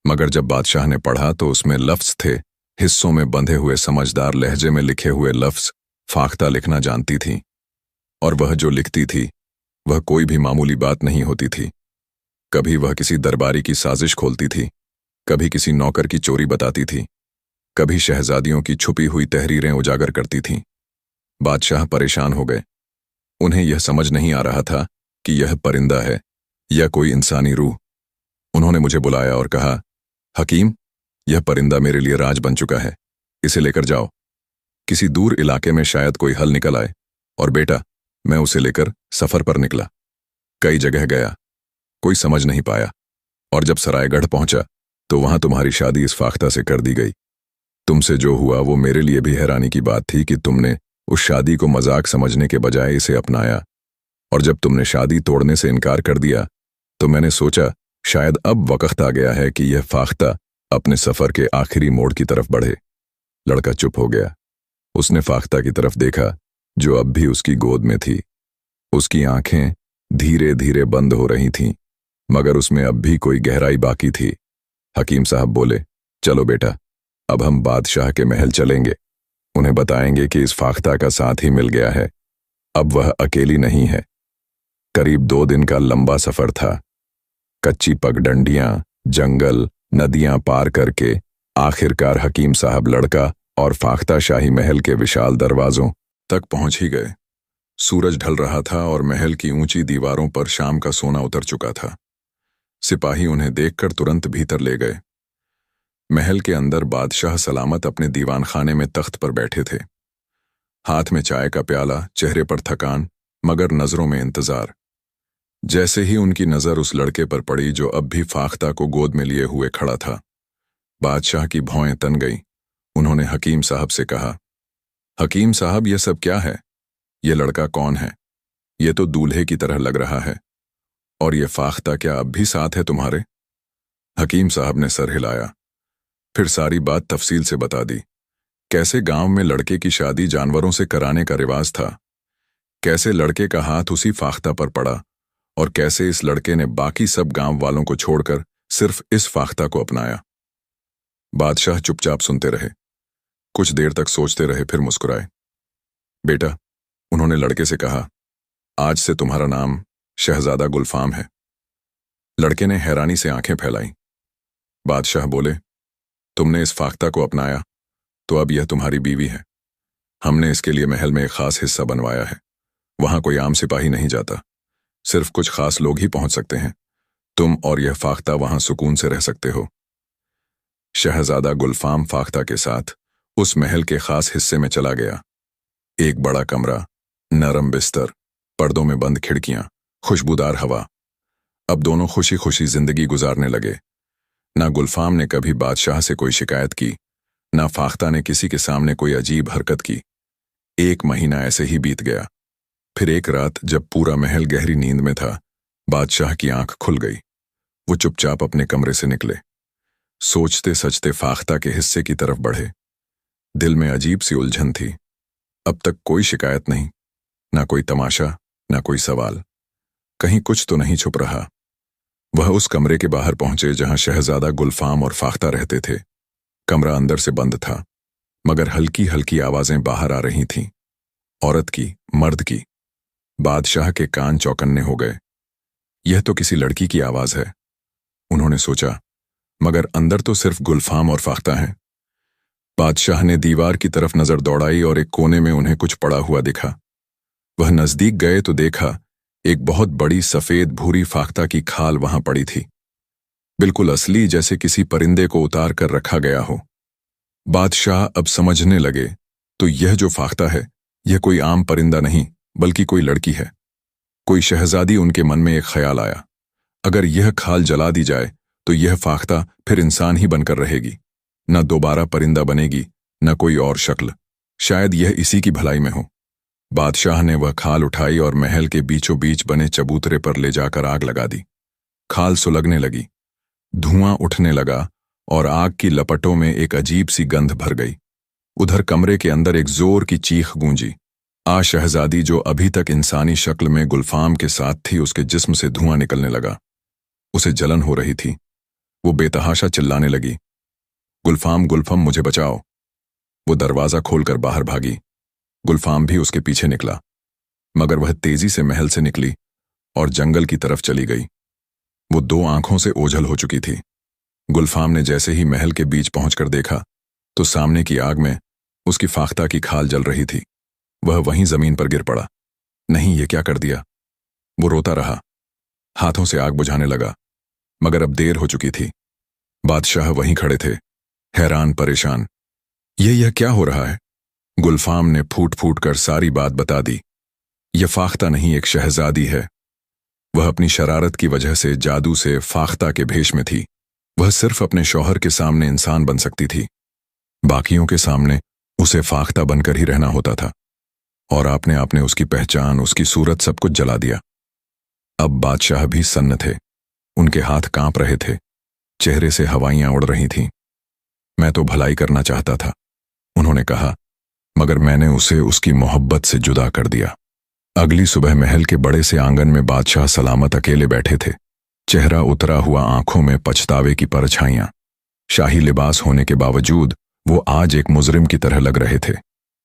मगर जब बादशाह ने पढ़ा तो उसमें लफ्ज थे, हिस्सों में बंधे हुए समझदार लहजे में लिखे हुए लफ्ज फाख्ता लिखना जानती थी। और वह जो लिखती थी वह कोई भी मामूली बात नहीं होती थी। कभी वह किसी दरबारी की साजिश खोलती थी, कभी किसी नौकर की चोरी बताती थी, कभी शहजादियों की छुपी हुई तहरीरें उजागर करती थीं। बादशाह परेशान हो गए। उन्हें यह समझ नहीं आ रहा था कि यह परिंदा है या कोई इंसानी रूह। उन्होंने मुझे बुलाया और कहा, हकीम, यह परिंदा मेरे लिए राज बन चुका है, इसे लेकर जाओ। किसी दूर इलाके में शायद कोई हल निकल आए। और बेटा, मैं उसे लेकर सफर पर निकला। कई जगह गया, कोई समझ नहीं पाया, और जब सरायगढ़ पहुंचा तो वहां तुम्हारी शादी इस फाख्ता से कर दी गई। तुमसे जो हुआ वो मेरे लिए भी हैरानी की बात थी कि तुमने उस शादी को मजाक समझने के बजाय इसे अपनाया, और जब तुमने शादी तोड़ने से इनकार कर दिया तो मैंने सोचा शायद अब वक्त आ गया है कि यह फाख्ता अपने सफर के आखिरी मोड़ की तरफ बढ़े। लड़का चुप हो गया। उसने फाख्ता की तरफ देखा जो अब भी उसकी गोद में थी। उसकी आंखें धीरे धीरे बंद हो रही थीं, मगर उसमें अब भी कोई गहराई बाकी थी। हकीम साहब बोले, चलो बेटा, अब हम बादशाह के महल चलेंगे। उन्हें बताएंगे कि इस फाख्ता का साथ ही मिल गया है, अब वह अकेली नहीं है। करीब 2 दिन का लंबा सफर था। कच्ची पगडंडियां, जंगल, नदियां पार करके आखिरकार हकीम साहब लड़का और फाख्ता शाही महल के विशाल दरवाजों तक पहुंच ही गए। सूरज ढल रहा था और महल की ऊंची दीवारों पर शाम का सोना उतर चुका था। सिपाही उन्हें देखकर तुरंत भीतर ले गए। महल के अंदर बादशाह सलामत अपने दीवान खाने में तख्त पर बैठे थे। हाथ में चाय का प्याला, चेहरे पर थकान, मगर नजरों में इंतजार। जैसे ही उनकी नजर उस लड़के पर पड़ी जो अब भी फाख्ता को गोद में लिए हुए खड़ा था, बादशाह की भौएं तन गई। उन्होंने हकीम साहब से कहा, हकीम साहब, यह सब क्या है? ये लड़का कौन है? ये तो दूल्हे की तरह लग रहा है। और ये फाख्ता क्या अब भी साथ है तुम्हारे? हकीम साहब ने सर हिलाया, फिर सारी बात तफसील से बता दी। कैसे गांव में लड़के की शादी जानवरों से कराने का रिवाज था, कैसे लड़के का हाथ उसी फाख्ता पर पड़ा, और कैसे इस लड़के ने बाकी सब गांव वालों को छोड़कर सिर्फ इस फाख्ता को अपनाया। बादशाह चुपचाप सुनते रहे, कुछ देर तक सोचते रहे, फिर मुस्कुराए। बेटा, उन्होंने लड़के से कहा, आज से तुम्हारा नाम शहजादा गुलफाम है। लड़के ने हैरानी से आंखें फैलाई। बादशाह बोले, तुमने इस फाख्ता को अपनाया तो अब यह तुम्हारी बीवी है। हमने इसके लिए महल में एक खास हिस्सा बनवाया है। वहां कोई आम सिपाही नहीं जाता, सिर्फ कुछ खास लोग ही पहुंच सकते हैं। तुम और यह फाख्ता वहां सुकून से रह सकते हो। शहजादा गुलफाम फाख्ता के साथ उस महल के खास हिस्से में चला गया। एक बड़ा कमरा, नरम बिस्तर, पर्दों में बंद खिड़कियां, खुशबूदार हवा। अब दोनों खुशी खुशी जिंदगी गुजारने लगे। ना गुलफाम ने कभी बादशाह से कोई शिकायत की, ना फाख्ता ने किसी के सामने कोई अजीब हरकत की। 1 महीना ऐसे ही बीत गया। फिर एक रात जब पूरा महल गहरी नींद में था, बादशाह की आंख खुल गई। वो चुपचाप अपने कमरे से निकले। सोचते सचते फाख्ता के हिस्से की तरफ बढ़े। दिल में अजीब सी उलझन थी। अब तक कोई शिकायत नहीं, ना कोई तमाशा, ना कोई सवाल। कहीं कुछ तो नहीं छुप रहा। वह उस कमरे के बाहर पहुंचे जहां शहजादा गुलफाम और फाख्ता रहते थे। कमरा अंदर से बंद था, मगर हल्की हल्की आवाजें बाहर आ रही थीं, औरत की, मर्द की। बादशाह के कान चौकन्ने हो गए। यह तो किसी लड़की की आवाज है, उन्होंने सोचा, मगर अंदर तो सिर्फ गुलफाम और फाख्ता हैं। बादशाह ने दीवार की तरफ नजर दौड़ाई और एक कोने में उन्हें कुछ पड़ा हुआ दिखा। वह नजदीक गए तो देखा, एक बहुत बड़ी सफेद भूरी फाख्ता की खाल वहां पड़ी थी, बिल्कुल असली, जैसे किसी परिंदे को उतार कर रखा गया हो। बादशाह अब समझने लगे, तो यह जो फाख्ता है, यह कोई आम परिंदा नहीं, बल्कि कोई लड़की है, कोई शहजादी। उनके मन में एक ख्याल आया, अगर यह खाल जला दी जाए तो यह फाख्ता फिर इंसान ही बनकर रहेगी, न दोबारा परिंदा बनेगी, न कोई और शक्ल। शायद यह इसी की भलाई में हो। बादशाह ने वह खाल उठाई और महल के बीचों बीच बने चबूतरे पर ले जाकर आग लगा दी। खाल सुलगने लगी, धुआं उठने लगा और आग की लपटों में एक अजीब सी गंध भर गई। उधर कमरे के अंदर एक जोर की चीख गूंजी। शहजादी जो अभी तक इंसानी शक्ल में गुलफाम के साथ थी, उसके जिस्म से धुआं निकलने लगा। उसे जलन हो रही थी। वो बेतहाशा चिल्लाने लगी, गुलफाम, गुलफाम, मुझे बचाओ। वो दरवाजा खोलकर बाहर भागी। गुलफाम भी उसके पीछे निकला, मगर वह तेजी से महल से निकली और जंगल की तरफ चली गई। वो 2 आंखों से ओझल हो चुकी थी। गुलफाम ने जैसे ही महल के बीच पहुंचकर देखा, तो सामने की आग में उसकी फाख्ता की खाल जल रही थी। वह वहीं जमीन पर गिर पड़ा। नहीं, ये क्या कर दिया? वो रोता रहा, हाथों से आग बुझाने लगा, मगर अब देर हो चुकी थी। बादशाह वहीं खड़े थे, हैरान परेशान। यह क्या हो रहा है? गुलफाम ने फूट फूट कर सारी बात बता दी। यह फाख्ता नहीं, एक शहजादी है। वह अपनी शरारत की वजह से जादू से फाख्ता के भेष में थी। वह सिर्फ अपने शौहर के सामने इंसान बन सकती थी, बाकियों के सामने उसे फाख्ता बनकर ही रहना होता था। और आपने उसकी पहचान, उसकी सूरत, सब कुछ जला दिया। अब बादशाह भी सन्न थे, उनके हाथ कांप रहे थे, चेहरे से हवाइयां उड़ रही थीं। मैं तो भलाई करना चाहता था, उन्होंने कहा, मगर मैंने उसे उसकी मोहब्बत से जुदा कर दिया। अगली सुबह महल के बड़े से आंगन में बादशाह सलामत अकेले बैठे थे, चेहरा उतरा हुआ, आंखों में पछतावे की परछाइयां। शाही लिबास होने के बावजूद वो आज एक मुजरिम की तरह लग रहे थे।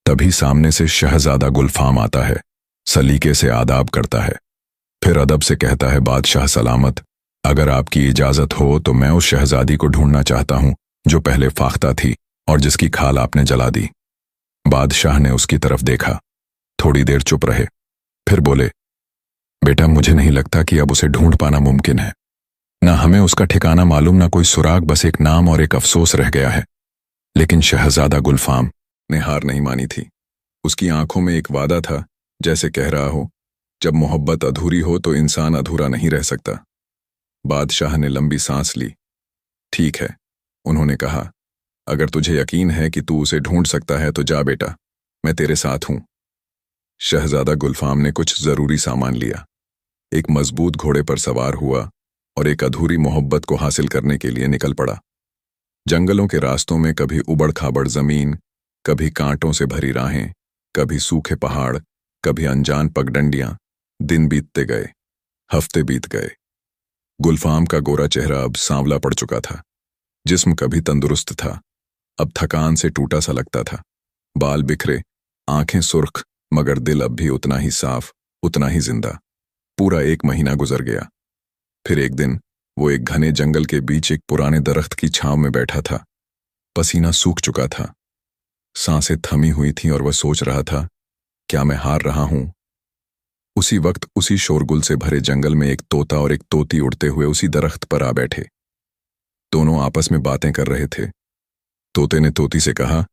तभी सामने से शहजादा गुलफाम आता है, सलीके से आदाब करता है, फिर अदब से कहता है, बादशाह सलामत, अगर आपकी इजाजत हो तो मैं उस शहजादी को ढूंढना चाहता हूं जो पहले फाख्ता थी और जिसकी खाल आपने जला दी। बादशाह ने उसकी तरफ देखा, थोड़ी देर चुप रहे, फिर बोले, बेटा, मुझे नहीं लगता कि अब उसे ढूंढ पाना मुमकिन है। ना हमें उसका ठिकाना मालूम, ना कोई सुराग, बस एक नाम और एक अफसोस रह गया है। लेकिन शहजादा गुलफाम ने हार नहीं मानी थी। उसकी आंखों में एक वादा था, जैसे कह रहा हो, जब मोहब्बत अधूरी हो तो इंसान अधूरा नहीं रह सकता। बादशाह ने लंबी सांस ली। ठीक है, उन्होंने कहा, अगर तुझे यकीन है कि तू उसे ढूंढ सकता है तो जा बेटा, मैं तेरे साथ हूं। शहजादा गुलफाम ने कुछ जरूरी सामान लिया, एक मजबूत घोड़े पर सवार हुआ और एक अधूरी मोहब्बत को हासिल करने के लिए निकल पड़ा। जंगलों के रास्तों में कभी उबड़ खाबड़ जमीन, कभी कांटों से भरी राहें, कभी सूखे पहाड़, कभी अनजान पगडंडियां। दिन बीतते गए, हफ्ते बीत गए। गुलफाम का गोरा चेहरा अब सांवला पड़ चुका था। जिस्म कभी तंदुरुस्त था, अब थकान से टूटा सा लगता था। बाल बिखरे, आंखें सुर्ख, मगर दिल अब भी उतना ही साफ, उतना ही जिंदा। पूरा 1 महीना गुजर गया। फिर एक दिन वो एक घने जंगल के बीच एक पुराने दरख्त की छांव में बैठा था। पसीना सूख चुका था, सांसें थमी हुई थीं और वह सोच रहा था, क्या मैं हार रहा हूं? उसी वक्त उसी शोरगुल से भरे जंगल में एक तोता और एक तोती उड़ते हुए उसी दरख्त पर आ बैठे। दोनों आपस में बातें कर रहे थे। तोते ने तोती से कहा,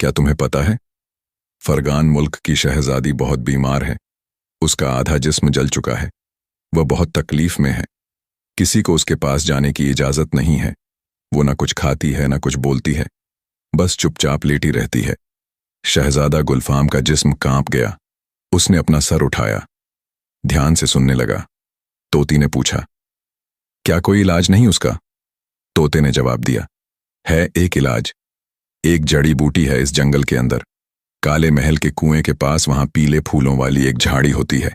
क्या तुम्हें पता है, फरगान मुल्क की शहजादी बहुत बीमार है। उसका आधा जिस्म जल चुका है। वह बहुत तकलीफ में है। किसी को उसके पास जाने की इजाजत नहीं है। वो न कुछ खाती है, न कुछ बोलती है, बस चुपचाप लेटी रहती है। शहजादा गुलफाम का जिस्म कांप गया। उसने अपना सर उठाया, ध्यान से सुनने लगा। तोती ने पूछा, क्या कोई इलाज नहीं उसका? तोते ने जवाब दिया, है एक इलाज। एक जड़ी बूटी है इस जंगल के अंदर। काले महल के कुएं के पास वहां पीले फूलों वाली एक झाड़ी होती है।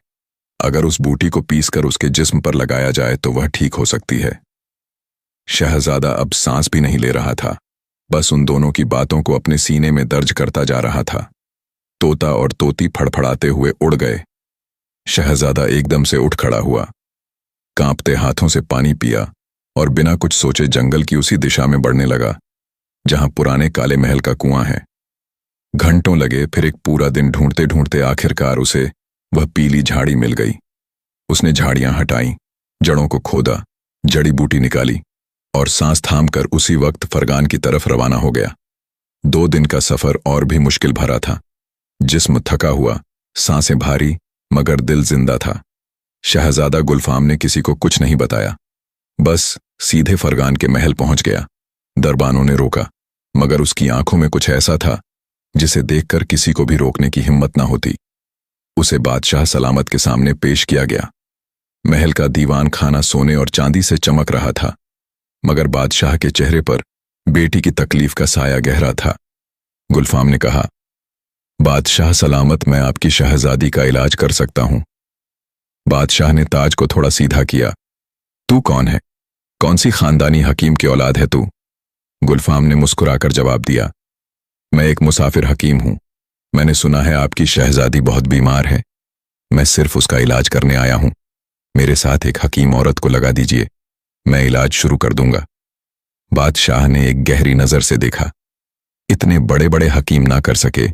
अगर उस बूटी को पीसकर उसके जिस्म पर लगाया जाए तो वह ठीक हो सकती है। शहजादा अब सांस भी नहीं ले रहा था, बस उन दोनों की बातों को अपने सीने में दर्ज करता जा रहा था। तोता और तोती फड़फड़ाते हुए उड़ गए। शहजादा एकदम से उठ खड़ा हुआ, कांपते हाथों से पानी पिया और बिना कुछ सोचे जंगल की उसी दिशा में बढ़ने लगा जहां पुराने काले महल का कुआं है। घंटों लगे, फिर एक पूरा दिन ढूंढते ढूंढते आखिरकार उसे वह पीली झाड़ी मिल गई। उसने झाड़ियां हटाई, जड़ों को खोदा, जड़ी बूटी निकाली और सांस थामकर उसी वक्त फरगान की तरफ रवाना हो गया। 2 दिन का सफर और भी मुश्किल भरा था। जिस्म थका हुआ, सांसें भारी, मगर दिल जिंदा था। शहजादा गुलफाम ने किसी को कुछ नहीं बताया, बस सीधे फरगान के महल पहुंच गया। दरबानों ने रोका, मगर उसकी आंखों में कुछ ऐसा था जिसे देखकर किसी को भी रोकने की हिम्मत न होती। उसे बादशाह सलामत के सामने पेश किया गया। महल का दीवान खाना सोने और चांदी से चमक रहा था, मगर बादशाह के चेहरे पर बेटी की तकलीफ का साया गहरा था। गुलफाम ने कहा, बादशाह सलामत, मैं आपकी शहजादी का इलाज कर सकता हूं। बादशाह ने ताज को थोड़ा सीधा किया। तू कौन है? कौन सी खानदानी हकीम की औलाद है तू? गुलफाम ने मुस्कुराकर जवाब दिया, मैं एक मुसाफिर हकीम हूं। मैंने सुना है आपकी शहजादी बहुत बीमार है। मैं सिर्फ उसका इलाज करने आया हूं। मेरे साथ एक हकीम औरत को लगा दीजिए, मैं इलाज शुरू कर दूंगा। बादशाह ने एक गहरी नजर से देखा। इतने बड़े बड़े हकीम ना कर सके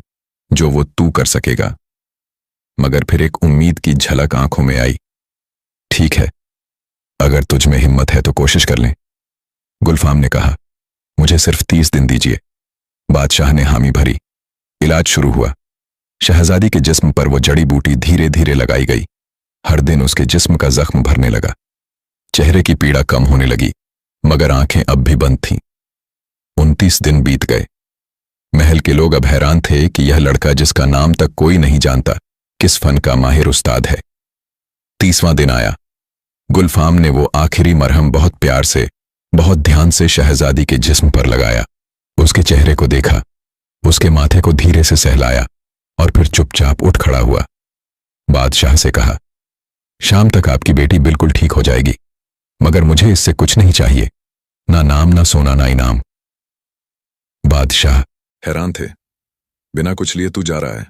जो वो तू कर सकेगा। मगर फिर एक उम्मीद की झलक आंखों में आई। ठीक है, अगर तुझ में हिम्मत है तो कोशिश कर लें। गुलफाम ने कहा, मुझे सिर्फ 30 दिन दीजिए। बादशाह ने हामी भरी। इलाज शुरू हुआ। शहजादी के जिस्म पर वो जड़ी बूटी धीरे धीरे लगाई गई। हर दिन उसके जिस्म का जख्म भरने लगा। चेहरे की पीड़ा कम होने लगी, मगर आंखें अब भी बंद थीं। 29 दिन बीत गए। महल के लोग अब हैरान थे कि यह लड़का, जिसका नाम तक कोई नहीं जानता, किस फन का माहिर उस्ताद है। 30वां दिन आया। गुलफाम ने वो आखिरी मरहम बहुत प्यार से, बहुत ध्यान से शहजादी के जिस्म पर लगाया। उसके चेहरे को देखा, उसके माथे को धीरे से सहलाया और फिर चुपचाप उठ खड़ा हुआ। बादशाह से कहा, शाम तक आपकी बेटी बिल्कुल ठीक हो जाएगी, मगर मुझे इससे कुछ नहीं चाहिए, ना नाम, ना सोना, ना इनाम। बादशाह हैरान थे। बिना कुछ लिए तू जा रहा है?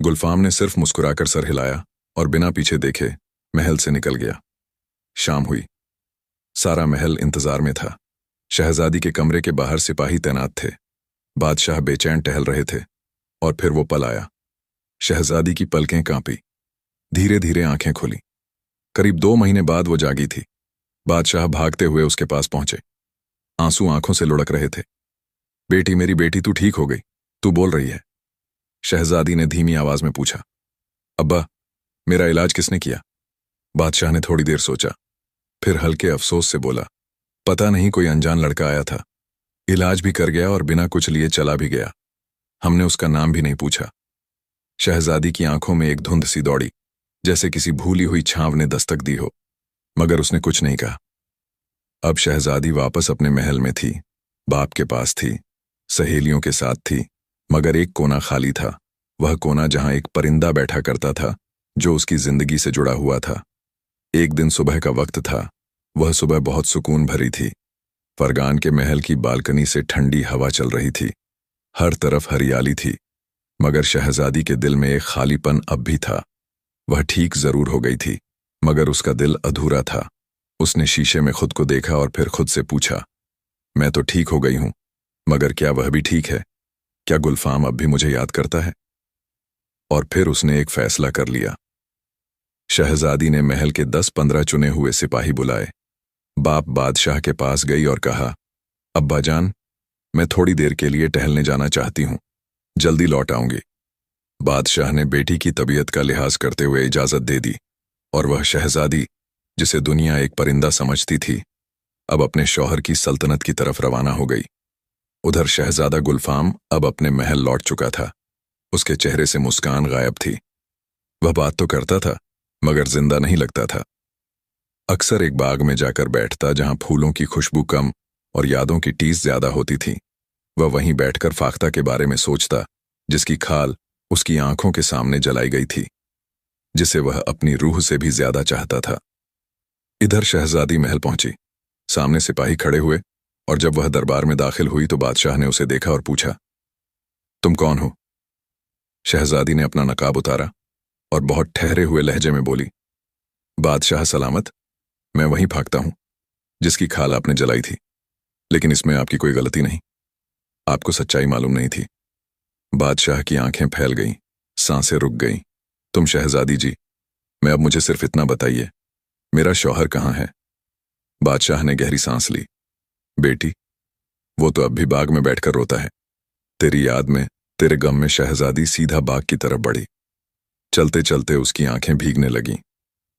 गुलफाम ने सिर्फ मुस्कुराकर सर हिलाया और बिना पीछे देखे महल से निकल गया। शाम हुई। सारा महल इंतजार में था। शहजादी के कमरे के बाहर सिपाही तैनात थे। बादशाह बेचैन टहल रहे थे और फिर वो पल आया। शहजादी की पलकें कांपी, धीरे धीरे आंखें खुली। करीब 2 महीने बाद वो जागी थी। बादशाह भागते हुए उसके पास पहुंचे। आंसू आंखों से लुढ़क रहे थे। बेटी, मेरी बेटी, तू ठीक हो गई? तू बोल रही है? शहजादी ने धीमी आवाज में पूछा। अब्बा, मेरा इलाज किसने किया? बादशाह ने थोड़ी देर सोचा, फिर हल्के अफसोस से बोला, पता नहीं, कोई अनजान लड़का आया था, इलाज भी कर गया और बिना कुछ लिए चला भी गया। हमने उसका नाम भी नहीं पूछा। शहजादी की आंखों में एक धुंध सी दौड़ी, जैसे किसी भूली हुई छांव ने दस्तक दी हो, मगर उसने कुछ नहीं कहा। अब शहजादी वापस अपने महल में थी, बाप के पास थी, सहेलियों के साथ थी, मगर एक कोना खाली था, वह कोना जहां एक परिंदा बैठा करता था, जो उसकी जिंदगी से जुड़ा हुआ था। एक दिन सुबह का वक्त था, वह सुबह बहुत सुकून भरी थी। फरगान के महल की बालकनी से ठंडी हवा चल रही थी, हर तरफ हरियाली थी, मगर शहजादी के दिल में एक खालीपन अब भी था। वह ठीक जरूर हो गई थी, मगर उसका दिल अधूरा था। उसने शीशे में खुद को देखा और फिर खुद से पूछा, मैं तो ठीक हो गई हूं, मगर क्या वह भी ठीक है? क्या गुलफाम अब भी मुझे याद करता है? और फिर उसने एक फैसला कर लिया। शहजादी ने महल के 10-15 चुने हुए सिपाही बुलाए, बाप बादशाह के पास गई और कहा, अब्बा जान, मैं थोड़ी देर के लिए टहलने जाना चाहती हूं, जल्दी लौट आऊंगी। बादशाह ने बेटी की तबीयत का लिहाज करते हुए इजाजत दे दी, और वह शहजादी, जिसे दुनिया एक परिंदा समझती थी, अब अपने शौहर की सल्तनत की तरफ रवाना हो गई। उधर शहजादा गुलफाम अब अपने महल लौट चुका था। उसके चेहरे से मुस्कान गायब थी। वह बात तो करता था, मगर जिंदा नहीं लगता था। अक्सर एक बाग में जाकर बैठता जहां फूलों की खुशबू कम और यादों की टीस ज्यादा होती थी। वह वहीं बैठकर फाख्ता के बारे में सोचता, जिसकी खाल उसकी आंखों के सामने जलाई गई थी, जिसे वह अपनी रूह से भी ज्यादा चाहता था। इधर शहजादी महल पहुंची। सामने सिपाही खड़े हुए, और जब वह दरबार में दाखिल हुई तो बादशाह ने उसे देखा और पूछा, तुम कौन हो? शहजादी ने अपना नकाब उतारा और बहुत ठहरे हुए लहजे में बोली, बादशाह सलामत, मैं वहीं भागता हूं जिसकी खाल आपने जलाई थी, लेकिन इसमें आपकी कोई गलती नहीं। आपको सच्चाई मालूम नहीं थी। बादशाह की आंखें फैल गईं, सांसें रुक गईं। तुम शहजादी जी, मैं अब मुझे सिर्फ इतना बताइए, मेरा शौहर कहाँ है? बादशाह ने गहरी सांस ली। बेटी, वो तो अब भी बाग में बैठकर रोता है। तेरी याद में, तेरे गम में शहजादी सीधा बाग की तरफ बढ़ी। चलते चलते उसकी आंखें भीगने लगीं।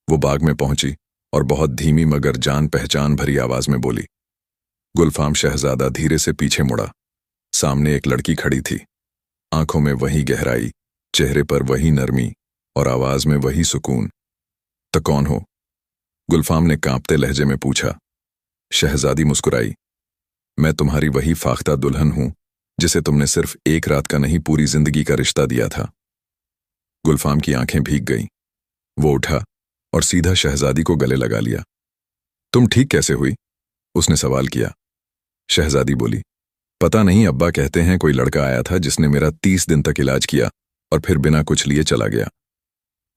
वो बाग में पहुंची और बहुत धीमी मगर जान पहचान भरी आवाज में बोली। गुलफाम शहजादा धीरे से पीछे मुड़ा। सामने एक लड़की खड़ी थी, आंखों में वही गहराई, चेहरे पर वही नरमी और आवाज में वही सुकून। तो कौन हो? गुलफाम ने कांपते लहजे में पूछा। शहजादी मुस्कुराई। मैं तुम्हारी वही फाख्ता दुल्हन हूं जिसे तुमने सिर्फ एक रात का नहीं, पूरी जिंदगी का रिश्ता दिया था। गुलफाम की आंखें भीग गईं। वो उठा और सीधा शहजादी को गले लगा लिया। तुम ठीक कैसे हुई? उसने सवाल किया। शहजादी बोली, पता नहीं, अब्बा कहते हैं कोई लड़का आया था जिसने मेरा 30 दिन तक इलाज किया और फिर बिना कुछ लिए चला गया।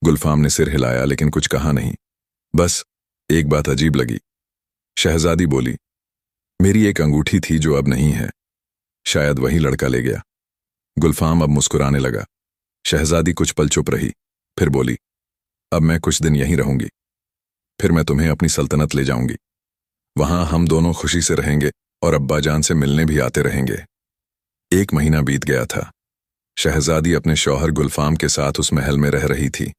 गुलफाम ने सिर हिलाया लेकिन कुछ कहा नहीं। बस एक बात अजीब लगी। शहजादी बोली, मेरी एक अंगूठी थी जो अब नहीं है, शायद वही लड़का ले गया। गुलफाम अब मुस्कुराने लगा। शहजादी कुछ पल चुप रही, फिर बोली, अब मैं कुछ दिन यहीं रहूंगी, फिर मैं तुम्हें अपनी सल्तनत ले जाऊंगी। वहां हम दोनों खुशी से रहेंगे और अब्बा जान से मिलने भी आते रहेंगे। 1 महीना बीत गया था। शहजादी अपने शौहर गुलफाम के साथ उस महल में रह रही थी।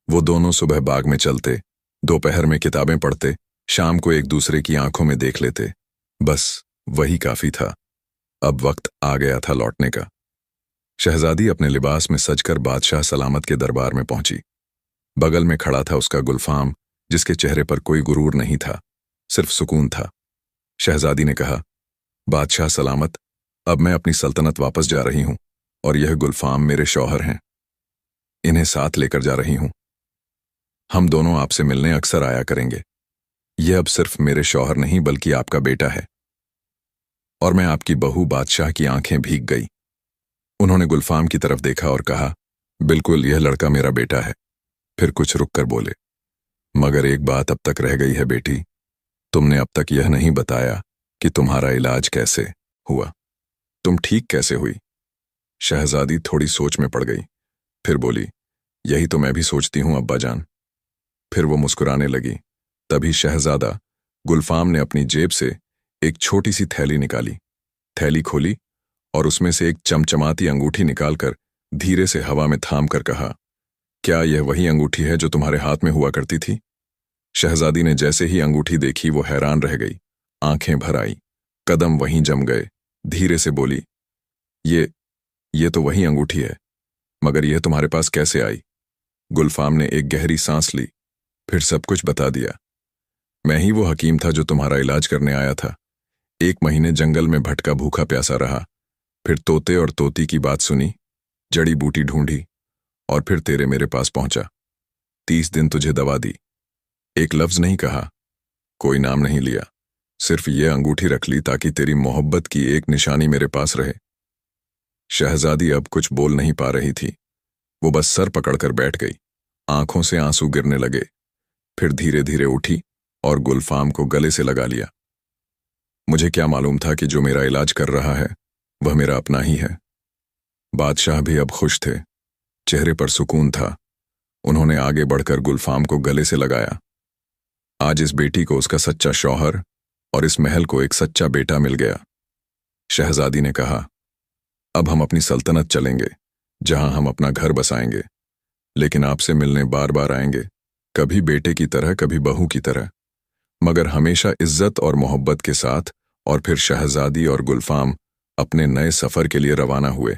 वो दोनों सुबह बाग में चलते, दोपहर में किताबें पढ़ते, शाम को एक दूसरे की आंखों में देख लेते। बस वही काफी था। अब वक्त आ गया था लौटने का। शहजादी अपने लिबास में सजकर बादशाह सलामत के दरबार में पहुंची। बगल में खड़ा था उसका गुलफाम, जिसके चेहरे पर कोई गुरूर नहीं था, सिर्फ सुकून था। शहजादी ने कहा, बादशाह सलामत, अब मैं अपनी सल्तनत वापस जा रही हूं और यह गुलफाम मेरे शौहर हैं। इन्हें साथ लेकर जा रही हूं। हम दोनों आपसे मिलने अक्सर आया करेंगे। यह अब सिर्फ मेरे शौहर नहीं बल्कि आपका बेटा है। और मैं आपकी बहू। बादशाह की आंखें भीग गई। उन्होंने गुलफाम की तरफ देखा और कहा, बिल्कुल, यह लड़का मेरा बेटा है। फिर कुछ रुक कर बोले, मगर एक बात अब तक रह गई है बेटी, तुमने अब तक यह नहीं बताया कि तुम्हारा इलाज कैसे हुआ, तुम ठीक कैसे हुई? शहजादी थोड़ी सोच में पड़ गई, फिर बोली, यही तो मैं भी सोचती हूं अब्बा जान। फिर वो मुस्कुराने लगी। तभी शहजादा गुलफाम ने अपनी जेब से एक छोटी सी थैली निकाली। थैली खोली और उसमें से एक चमचमाती अंगूठी निकालकर धीरे से हवा में थाम कर कहा, क्या यह वही अंगूठी है जो तुम्हारे हाथ में हुआ करती थी? शहजादी ने जैसे ही अंगूठी देखी वो हैरान रह गई, आंखें भर आई, कदम वहीं जम गए। धीरे से बोली, ये तो वही अंगूठी है मगर यह तुम्हारे पास कैसे आई? गुलफाम ने एक गहरी सांस ली, फिर सब कुछ बता दिया। मैं ही वो हकीम था जो तुम्हारा इलाज करने आया था। 1 महीने जंगल में भटका भूखा प्यासा रहा, फिर तोते और तोती की बात सुनी, जड़ी बूटी ढूंढी और फिर तेरे मेरे पास पहुंचा। 30 दिन तुझे दवा दी, एक लफ्ज नहीं कहा, कोई नाम नहीं लिया, सिर्फ ये अंगूठी रख ली ताकि तेरी मोहब्बत की एक निशानी मेरे पास रहे। शहजादी अब कुछ बोल नहीं पा रही थी, वो बस सर पकड़कर बैठ गई। आंखों से आंसू गिरने लगे, फिर धीरे धीरे उठी और गुलफाम को गले से लगा लिया। मुझे क्या मालूम था कि जो मेरा इलाज कर रहा है वह मेरा अपना ही है। बादशाह भी अब खुश थे, चेहरे पर सुकून था। उन्होंने आगे बढ़कर गुलफाम को गले से लगाया। आज इस बेटी को उसका सच्चा शौहर और इस महल को एक सच्चा बेटा मिल गया। शहजादी ने कहा, अब हम अपनी सल्तनत चलेंगे, जहां हम अपना घर बसाएंगे, लेकिन आपसे मिलने बार बार आएंगे, कभी बेटे की तरह, कभी बहू की तरह, मगर हमेशा इज्जत और मोहब्बत के साथ। और फिर शहजादी और गुलफाम अपने नए सफर के लिए रवाना हुए।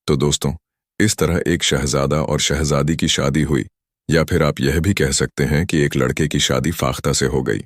तो दोस्तों, इस तरह एक शहजादा और शहजादी की शादी हुई, या फिर आप यह भी कह सकते हैं कि एक लड़के की शादी फाख्ता से हो गई।